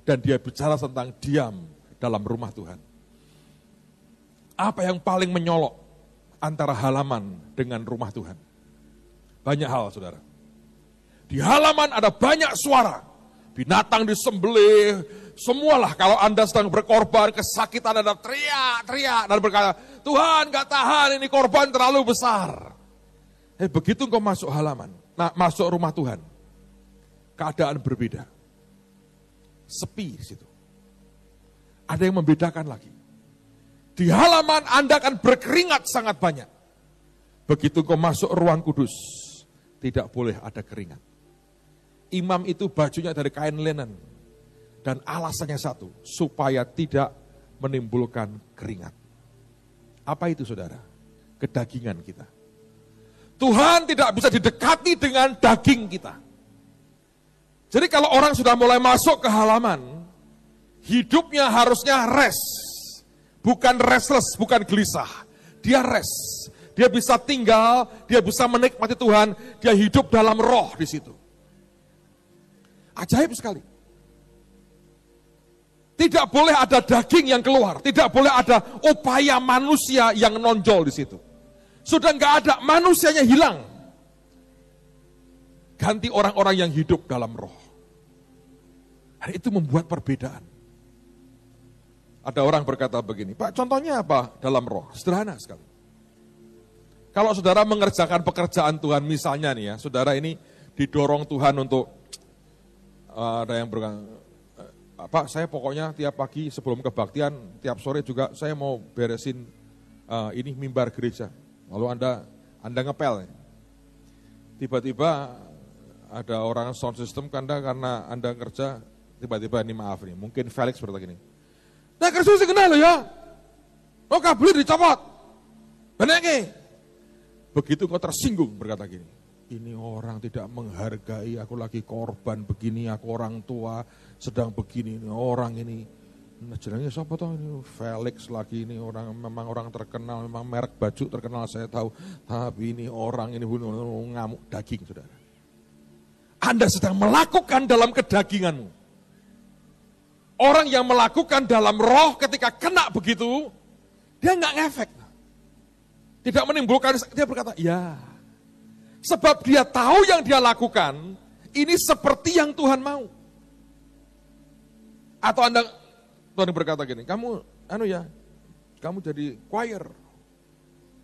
dan dia bicara tentang diam dalam rumah Tuhan. Apa yang paling menyolok antara halaman dengan rumah Tuhan? Banyak hal, saudara. Di halaman ada banyak suara. Binatang disembelih, semualah kalau Anda sedang berkorban, kesakitan Anda teriak-teriak dan berkata, Tuhan gak tahan, ini korban terlalu besar. Begitu engkau masuk halaman, masuk rumah Tuhan, keadaan berbeda. Sepi di situ. Ada yang membedakan lagi. Di halaman Anda akan berkeringat sangat banyak. Begitu engkau masuk ruang kudus, tidak boleh ada keringat. Imam itu bajunya dari kain linen. Dan alasannya satu, supaya tidak menimbulkan keringat. Apa itu, saudara? Kedagingan kita. Tuhan tidak bisa didekati dengan daging kita. Jadi kalau orang sudah mulai masuk ke halaman, hidupnya harusnya rest. Bukan restless, bukan gelisah. Dia rest. Dia bisa tinggal, dia bisa menikmati Tuhan, dia hidup dalam roh di situ. Ajaib sekali. Tidak boleh ada daging yang keluar, tidak boleh ada upaya manusia yang nonjol di situ. Sudah nggak ada, manusianya hilang. Ganti orang-orang yang hidup dalam roh. Dan itu membuat perbedaan. Ada orang berkata begini, Pak, contohnya apa dalam roh? Sederhana sekali. Kalau saudara mengerjakan pekerjaan Tuhan, misalnya nih ya, saudara ini didorong Tuhan untuk ada yang berkata, Pak, saya pokoknya tiap pagi sebelum kebaktian, tiap sore juga saya mau beresin ini mimbar gereja. Lalu Anda ngepel. Tiba-tiba ada orang sound system karena Anda kerja, tiba-tiba ini maaf nih, mungkin Felix berkata gini, nah kerja sih kenal ya, oh kabel dicopot, bener nggih? Begitu kau tersinggung berkata gini, ini orang tidak menghargai, aku lagi korban begini, aku orang tua sedang begini, ini orang ini. Nah jenenge siapa toh ini? Felix lagi ini orang, memang orang terkenal, memang merek baju terkenal saya tahu. Tapi ini orang ini ngamuk daging, saudara. Anda sedang melakukan dalam kedaginganmu. Orang yang melakukan dalam roh ketika kena begitu, dia nggak ngefek. Tidak menimbulkan, dia berkata, ya. Sebab dia tahu yang dia lakukan, ini seperti yang Tuhan mau. Atau Tuhan berkata gini, kamu jadi choir.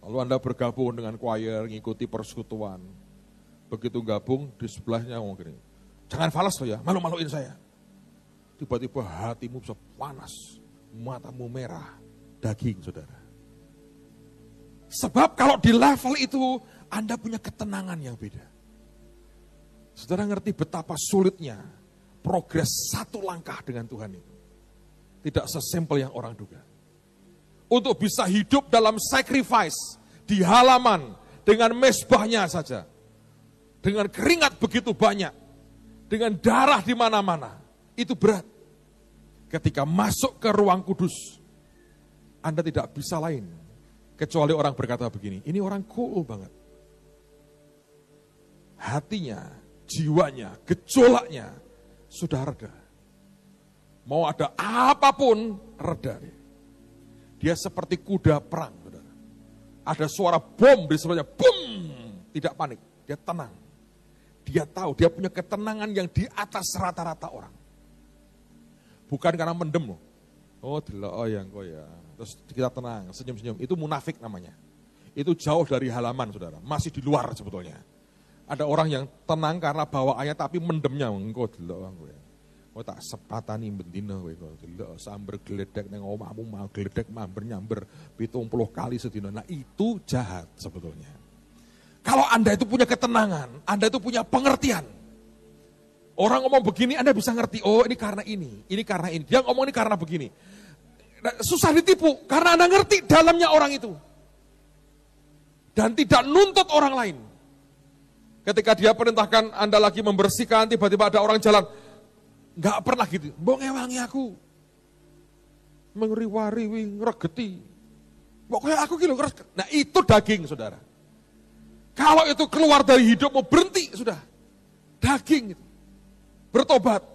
Lalu Anda bergabung dengan choir, ngikuti persekutuan. Begitu gabung, di sebelahnya ngomong gini, jangan falas loh ya, malu-maluin saya. Tiba-tiba hatimu bisa panas, matamu merah, daging, saudara. Sebab kalau di level itu, Anda punya ketenangan yang beda. Saudara ngerti betapa sulitnya progres satu langkah dengan Tuhan itu. tidak sesimpel yang orang duga. Untuk bisa hidup dalam sacrifice di halaman dengan mezbahnya saja, dengan keringat begitu banyak, dengan darah di mana-mana, itu berat. Ketika masuk ke ruang kudus, Anda tidak bisa lain kecuali orang berkata begini, ini orang cool banget. Hatinya, jiwanya, gejolaknya sudah reda. Mau ada apapun, reda. Dia seperti kuda perang. Saudara. Ada suara bom di sebelahnya, bum, tidak panik, dia tenang. Dia tahu, dia punya ketenangan yang di atas rata-rata orang. Bukan karena mendem loh. Oh, delok yang kok ya. Terus kita tenang, senyum-senyum. Itu munafik namanya. Itu jauh dari halaman, saudara. Masih di luar sebetulnya. Ada orang yang tenang karena bawaannya tapi mendemnya. Engkau delok aku ya. Oh tak sepatani bendina kowe kok delok samber gledek nang omahmu mau gledek mamber nyamber 70 kali sedina. Nah, itu jahat sebetulnya. Kalau Anda itu punya ketenangan, Anda itu punya pengertian. Orang ngomong begini Anda bisa ngerti, oh ini karena ini karena ini. Dia ngomong ini karena begini. Nah, susah ditipu karena Anda ngerti dalamnya orang itu. Dan tidak nuntut orang lain. Ketika dia perintahkan Anda lagi membersihkan, tiba-tiba ada orang jalan, nggak pernah gitu, mbok ngewangi aku, mengriwari, ngregeti, pokoknya aku gitu. Nah itu daging, saudara. Kalau itu keluar dari hidupmu, berhenti sudah, daging itu. Bertobat.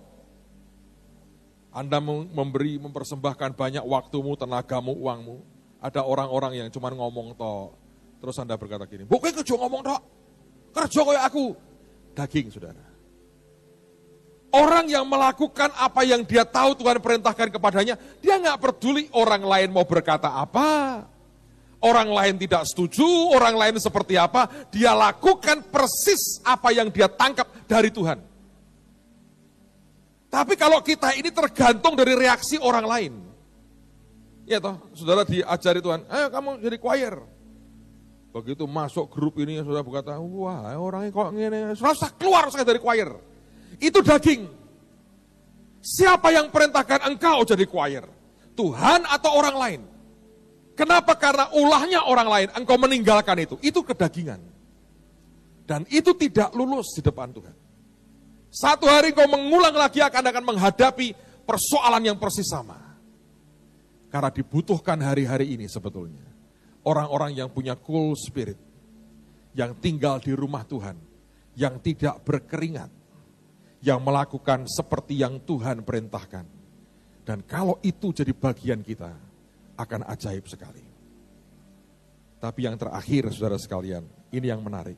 Anda memberi, mempersembahkan banyak waktumu, tenagamu, uangmu. Ada orang-orang yang cuma ngomong toh, terus Anda berkata gini, pokoknya kerja ngomong toh, kerja kayak aku, daging, saudara. Orang yang melakukan apa yang dia tahu Tuhan perintahkan kepadanya, dia nggak peduli orang lain mau berkata apa, orang lain tidak setuju, orang lain seperti apa, dia lakukan persis apa yang dia tangkap dari Tuhan. Tapi kalau kita ini tergantung dari reaksi orang lain, ya toh, saudara diajari Tuhan, ayo kamu jadi choir. Begitu masuk grup ini, saudara berkata, wah orangnya kok ngene, susah keluar saya dari choir. Itu daging. Siapa yang perintahkan engkau jadi choir? Tuhan atau orang lain? Kenapa? Karena ulahnya orang lain, engkau meninggalkan itu. Itu kedagingan. Dan itu tidak lulus di depan Tuhan. Satu hari engkau mengulang lagi akan menghadapi persoalan yang persis sama. Karena dibutuhkan hari-hari ini sebetulnya. Orang-orang yang punya cool spirit. Yang tinggal di rumah Tuhan. Yang tidak berkeringat. Yang melakukan seperti yang Tuhan perintahkan. Dan kalau itu jadi bagian kita, akan ajaib sekali. Tapi yang terakhir, saudara sekalian, ini yang menarik.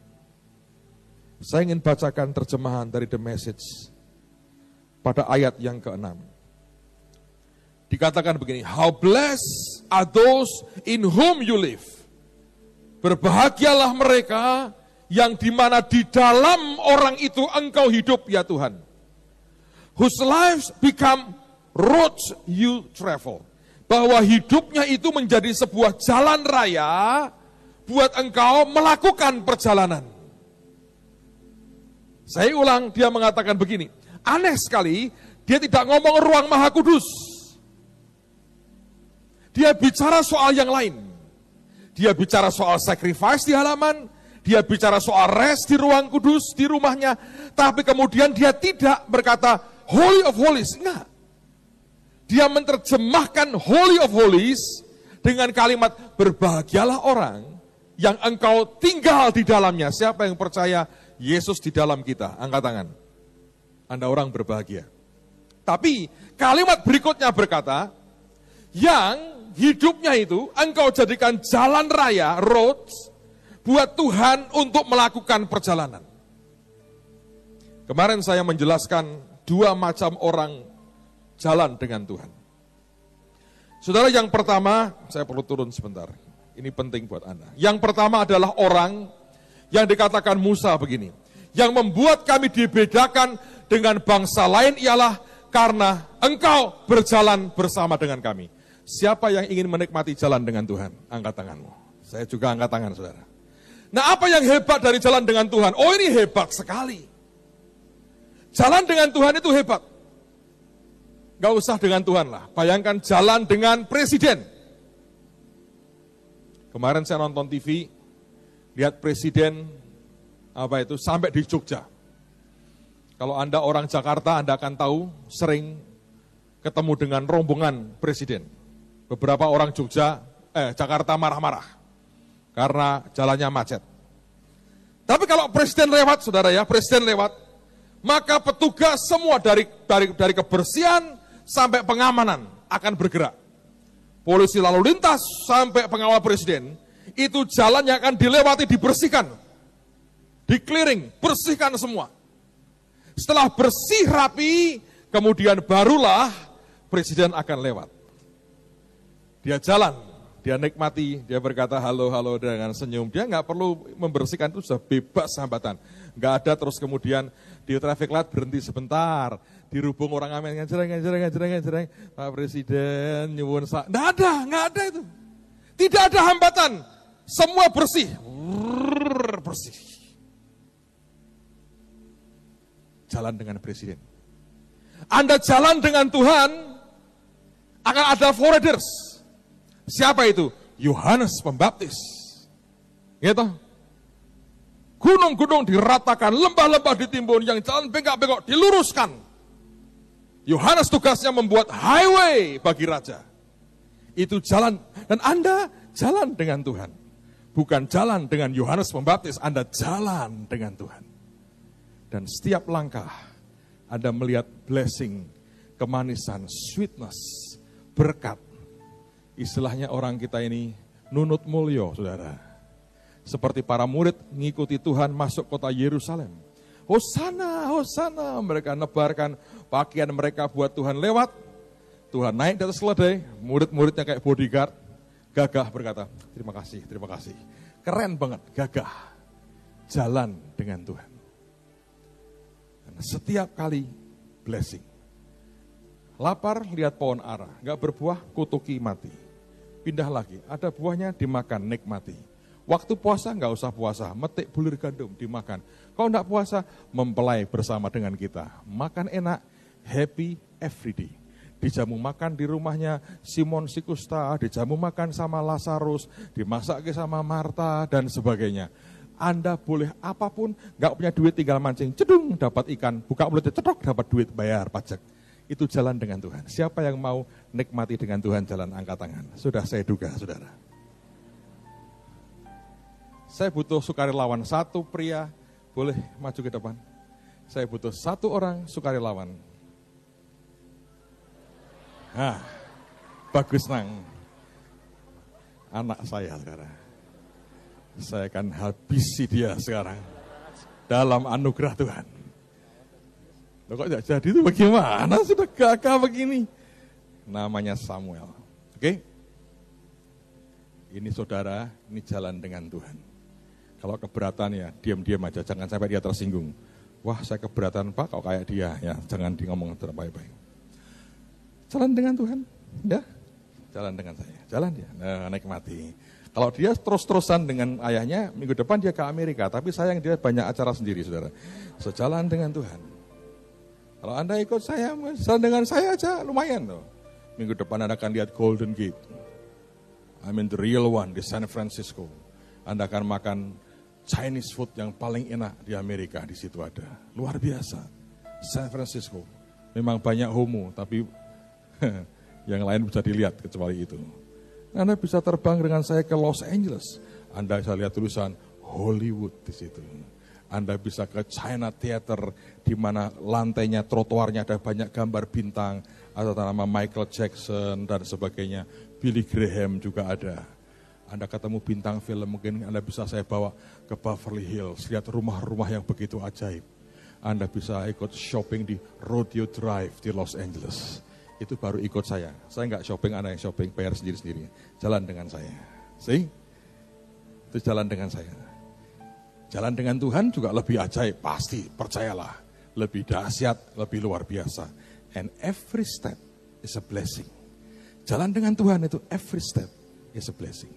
Saya ingin bacakan terjemahan dari The Message pada ayat yang ke-6. Dikatakan begini, how blessed are those in whom you live. Berbahagialah mereka yang dimana di dalam orang itu engkau hidup ya Tuhan. Whose lives become roads you travel. Bahwa hidupnya itu menjadi sebuah jalan raya buat engkau melakukan perjalanan. Saya ulang, dia mengatakan begini, aneh sekali, dia tidak ngomong ruang maha kudus. Dia bicara soal yang lain. Dia bicara soal sacrifice di halaman, dia bicara soal rest di ruang kudus, di rumahnya. Tapi kemudian dia tidak berkata Holy of Holies. Enggak. Dia menerjemahkan Holy of Holies dengan kalimat berbahagialah orang yang engkau tinggal di dalamnya. Siapa yang percaya Yesus di dalam kita? Angkat tangan. Anda orang berbahagia. Tapi kalimat berikutnya berkata, yang hidupnya itu engkau jadikan jalan raya, roads, buat Tuhan untuk melakukan perjalanan. Kemarin saya menjelaskan dua macam orang jalan dengan Tuhan. Saudara, yang pertama, saya perlu turun sebentar. Ini penting buat Anda. Yang pertama adalah orang yang dikatakan Musa begini. Yang membuat kami dibedakan dengan bangsa lain ialah karena engkau berjalan bersama dengan kami. Siapa yang ingin menikmati jalan dengan Tuhan? Angkat tanganmu. Saya juga angkat tangan, saudara. Nah, apa yang hebat dari jalan dengan Tuhan? Oh, ini hebat sekali. Jalan dengan Tuhan itu hebat. Gak usah dengan Tuhan lah, bayangkan jalan dengan presiden. Kemarin saya nonton TV, lihat presiden sampai di Jogja. Kalau Anda orang Jakarta, Anda akan tahu sering ketemu dengan rombongan presiden. Beberapa orang Jakarta marah-marah karena jalannya macet. Tapi kalau presiden lewat, saudara ya, presiden lewat, maka petugas semua dari kebersihan sampai pengamanan akan bergerak. Polisi lalu lintas sampai pengawal presiden, itu jalannya akan dilewati, dibersihkan, di-clearing, bersihkan semua. Setelah bersih rapi, kemudian barulah presiden akan lewat. Dia jalan, dia nikmati, dia berkata halo-halo dengan senyum. Dia nggak perlu membersihkan, itu sudah bebas hambatan. Nggak ada terus kemudian di traffic light berhenti sebentar, dirubung orang amin, ngejreng, Pak Presiden, nyuwun nggak ada itu. Tidak ada hambatan, semua bersih. Bersih. Jalan dengan presiden. Anda jalan dengan Tuhan, akan ada foreigners. Siapa itu? Yohanes Pembaptis. Gitu. Gunung-gunung diratakan, lembah-lembah ditimbun, yang jalan bengkak-bengkok diluruskan. Yohanes tugasnya membuat highway bagi raja. Itu jalan, dan Anda jalan dengan Tuhan. Bukan jalan dengan Yohanes Pembaptis, Anda jalan dengan Tuhan. Dan setiap langkah Anda melihat blessing, kemanisan, sweetness, berkat. Istilahnya orang kita ini nunut mulyo, saudara. Seperti para murid mengikuti Tuhan masuk kota Yerusalem. Hosana, Hosana, mereka nebarkan pakaian mereka buat Tuhan lewat. Tuhan naik di atas keledai, murid-muridnya kayak bodyguard, gagah berkata, terima kasih, terima kasih. Keren banget, gagah, jalan dengan Tuhan. Karena setiap kali blessing. Lapar, lihat pohon ara, gak berbuah, kutuki mati. Pindah lagi, ada buahnya dimakan, nikmati. Waktu puasa nggak usah puasa, metik bulir gandum dimakan. Kalau nggak puasa, mempelai bersama dengan kita. Makan enak, happy everyday. Dijamu makan di rumahnya Simon Sikusta, dijamu makan sama Lazarus, dimasak sama Marta dan sebagainya. Anda boleh apapun, nggak punya duit tinggal mancing, cedung dapat ikan, buka mulutnya cedok dapat duit, bayar pajak. Itu jalan dengan Tuhan. Siapa yang mau nikmati dengan Tuhan jalan angkat tangan? Sudah saya duga, saudara. Saya butuh sukarelawan, satu pria, boleh maju ke depan. Saya butuh satu orang sukarelawan. Nah, bagus nang. Anak saya, saudara. Saya akan habisi dia sekarang. Dalam anugerah Tuhan. Loh, kok tidak jadi itu bagaimana? Sudah gagah begini. Namanya Samuel. Oke? Ini saudara, ini jalan dengan Tuhan. Kalau keberatan ya diam-diam aja, jangan sampai dia tersinggung. Wah, saya keberatan Pak, kok kayak dia, ya jangan di ngomong baik-baik. Jalan dengan Tuhan, ya, jalan dengan saya, jalan dia, nah, nikmati. Kalau dia terus-terusan dengan ayahnya, minggu depan dia ke Amerika, tapi sayang dia banyak acara sendiri, saudara. Sejalan dengan Tuhan. Kalau Anda ikut saya, jalan dengan saya aja, lumayan loh. Minggu depan Anda akan lihat Golden Gate. I mean the real one di San Francisco. Anda akan makan Chinese food yang paling enak di Amerika, di situ ada. Luar biasa. San Francisco. Memang banyak homo, tapi yang lain bisa dilihat kecuali itu. Anda bisa terbang dengan saya ke Los Angeles. Anda bisa lihat tulisan Hollywood di situ. Anda bisa ke China Theater, di mana lantainya, trotoarnya ada banyak gambar bintang, atau nama Michael Jackson dan sebagainya. Billy Graham juga ada. Anda ketemu bintang film, mungkin Anda bisa saya bawa ke Beverly Hills, lihat rumah-rumah yang begitu ajaib. Anda bisa ikut shopping di Rodeo Drive di Los Angeles. Itu baru ikut saya. Saya nggak shopping, Anda yang shopping, bayar sendiri-sendiri. Jalan dengan saya. See? Itu jalan dengan saya. Jalan dengan Tuhan juga lebih ajaib, pasti, percayalah. Lebih dahsyat, lebih luar biasa. And every step is a blessing. Jalan dengan Tuhan itu every step is a blessing.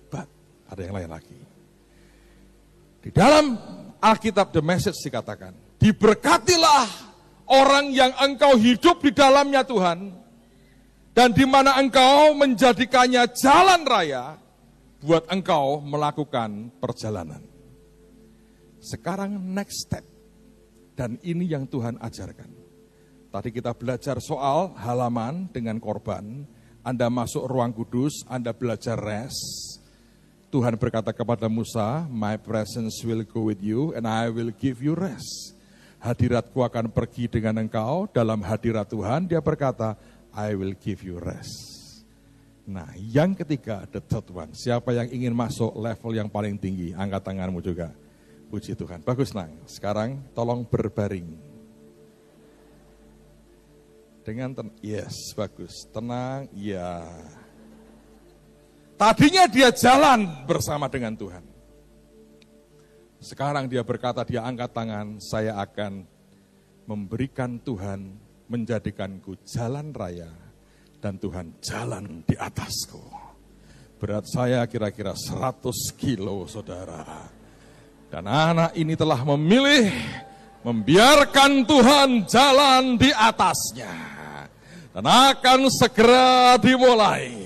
But ada yang lain lagi. Di dalam Alkitab The Message dikatakan, diberkatilah orang yang engkau hidup di dalamnya Tuhan, dan di mana engkau menjadikannya jalan raya buat engkau melakukan perjalanan. Sekarang next step, dan ini yang Tuhan ajarkan. Tadi kita belajar soal halaman dengan korban, Anda masuk ruang kudus, Anda belajar rest. Tuhan berkata kepada Musa, "My presence will go with you and I will give you rest." Hadiratku akan pergi dengan engkau. Dalam hadirat Tuhan dia berkata, "I will give you rest." Nah, yang ketiga, the third one. Siapa yang ingin masuk level yang paling tinggi? Angkat tanganmu juga. Puji Tuhan. Bagus, Nang. Sekarang tolong berbaring. Dengan yes, bagus. Tenang, ya. Tadinya dia jalan bersama dengan Tuhan. Sekarang dia berkata, dia angkat tangan, "Saya akan memberikan Tuhan, menjadikanku jalan raya, dan Tuhan jalan di atasku." Berat saya kira-kira 100 kilo, saudara. Dan anak ini telah memilih membiarkan Tuhan jalan di atasnya. Dan akan segera dimulai.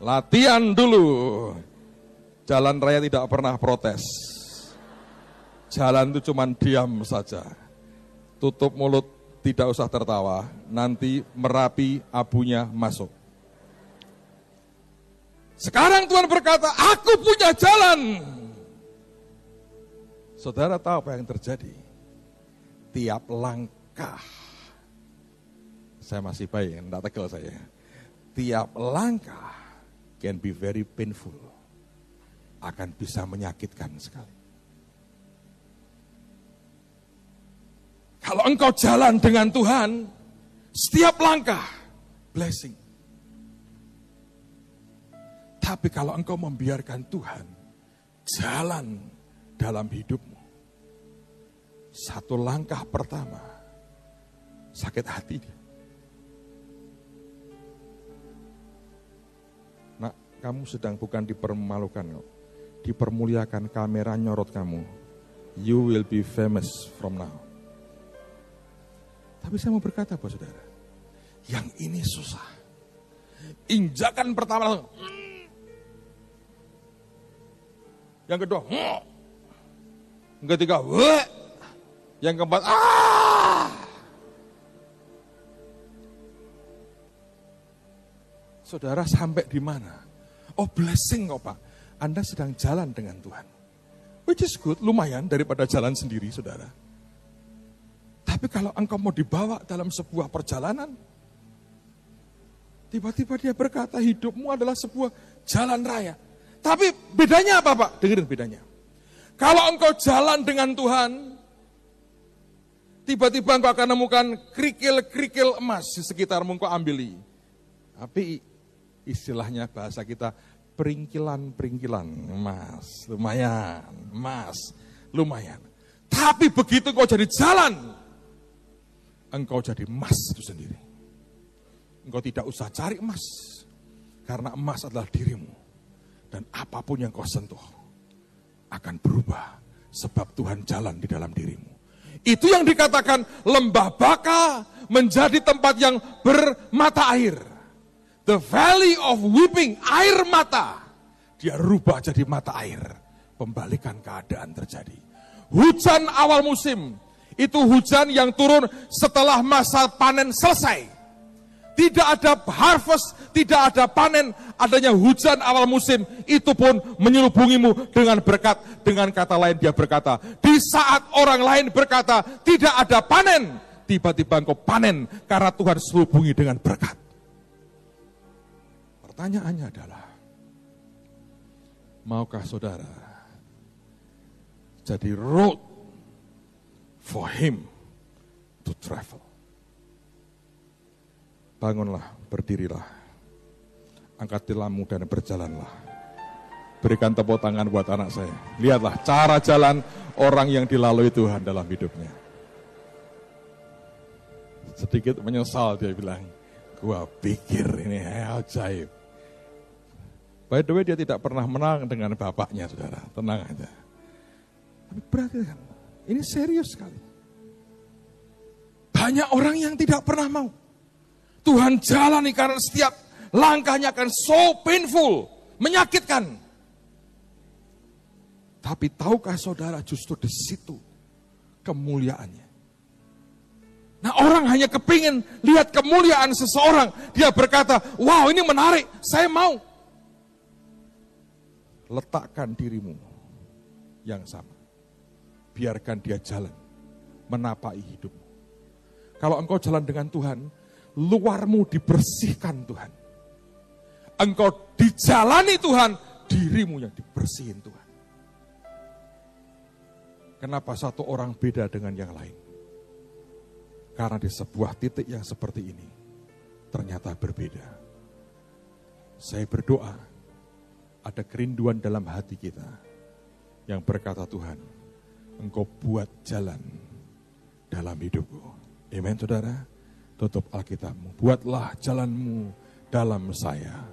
Latihan dulu. Jalan raya tidak pernah protes. Jalan itu cuma diam saja. Tutup mulut, tidak usah tertawa. Nanti Merapi abunya masuk. Sekarang Tuhan berkata, "Aku punya jalan." Saudara tahu apa yang terjadi? Tiap langkah. Saya masih baik, enggak tegel saya. Tiap langkah can be very painful. Akan bisa menyakitkan sekali. Kalau engkau jalan dengan Tuhan, setiap langkah blessing. Tapi kalau engkau membiarkan Tuhan jalan dalam hidupmu, satu langkah pertama sakit hati dia. Nak, kamu sedang bukan dipermalukan kok. Dipermuliakan, kamera nyorot kamu. You will be famous from now. Tapi saya mau berkata, Bapak Saudara, yang ini susah. Injakan pertama, yang kedua, yang ketiga, yang keempat, Saudara sampai di mana? Oh, blessing kok Pak. Anda sedang jalan dengan Tuhan. Which is good, lumayan daripada jalan sendiri, saudara. Tapi kalau engkau mau dibawa dalam sebuah perjalanan, tiba-tiba dia berkata hidupmu adalah sebuah jalan raya. Tapi bedanya apa Pak? Dengerin bedanya. Kalau engkau jalan dengan Tuhan, tiba-tiba engkau akan menemukan kerikil-kerikil emas di sekitarmu, engkau ambili. Tapi istilahnya bahasa kita, peringkilan-peringkilan emas, lumayan. Tapi begitu engkau jadi jalan, engkau jadi emas itu sendiri. Engkau tidak usah cari emas, karena emas adalah dirimu. Dan apapun yang kau sentuh, akan berubah, sebab Tuhan jalan di dalam dirimu. Itu yang dikatakan lembah Baka menjadi tempat yang bermata air. The valley of weeping, air mata. Dia rubah jadi mata air. Pembalikan keadaan terjadi. Hujan awal musim. Itu hujan yang turun setelah masa panen selesai. Tidak ada harvest, tidak ada panen. Adanya hujan awal musim. Itu pun menyelubungimu dengan berkat. Dengan kata lain dia berkata, di saat orang lain berkata, tidak ada panen. Tiba-tiba engkau panen karena Tuhan selubungi dengan berkat. Pertanyaannya adalah, maukah saudara jadi road for him to travel? Bangunlah, berdirilah, angkat tilammu dan berjalanlah. Berikan tepuk tangan buat anak saya. Lihatlah cara jalan orang yang dilalui Tuhan dalam hidupnya. Sedikit menyesal dia bilang, gua pikir ini ajaib. By the way, dia tidak pernah menang dengan bapaknya, saudara. Tenang aja. Tapi berarti kan, ini serius sekali. Banyak orang yang tidak pernah mau. Tuhan jalani karena setiap langkahnya akan so painful, menyakitkan. Tapi tahukah saudara, justru di situ kemuliaannya. Nah, orang hanya kepingin lihat kemuliaan seseorang. Dia berkata, wow, ini menarik, saya mau. Letakkan dirimu yang sama. Biarkan dia jalan, menapai hidupmu. Kalau engkau jalan dengan Tuhan, luarmu dibersihkan Tuhan. Engkau dijalani Tuhan, dirimu yang dibersihin Tuhan. Kenapa satu orang beda dengan yang lain? Karena di sebuah titik yang seperti ini, ternyata berbeda. Saya berdoa, ada kerinduan dalam hati kita, yang berkata, Tuhan, Engkau buat jalan dalam hidupku. Amen, saudara. Tutup Alkitabmu. Buatlah jalanmu dalam saya.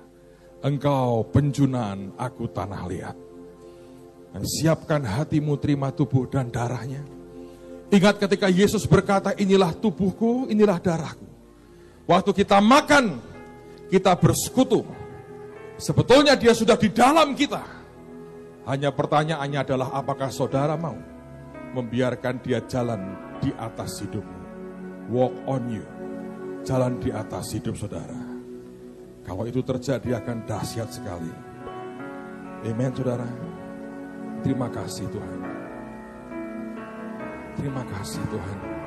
Engkau penjunan, aku tanah liat. Dan siapkan hatimu terima tubuh dan darahnya. Ingat ketika Yesus berkata, inilah tubuhku, inilah darahku. Waktu kita makan, kita bersekutu. Sebetulnya dia sudah di dalam kita. Hanya pertanyaannya adalah, apakah saudara mau membiarkan dia jalan di atas hidupmu? Walk on you. Jalan di atas hidup saudara. Kalau itu terjadi akan dahsyat sekali. Amen, saudara. Terima kasih Tuhan. Terima kasih Tuhan.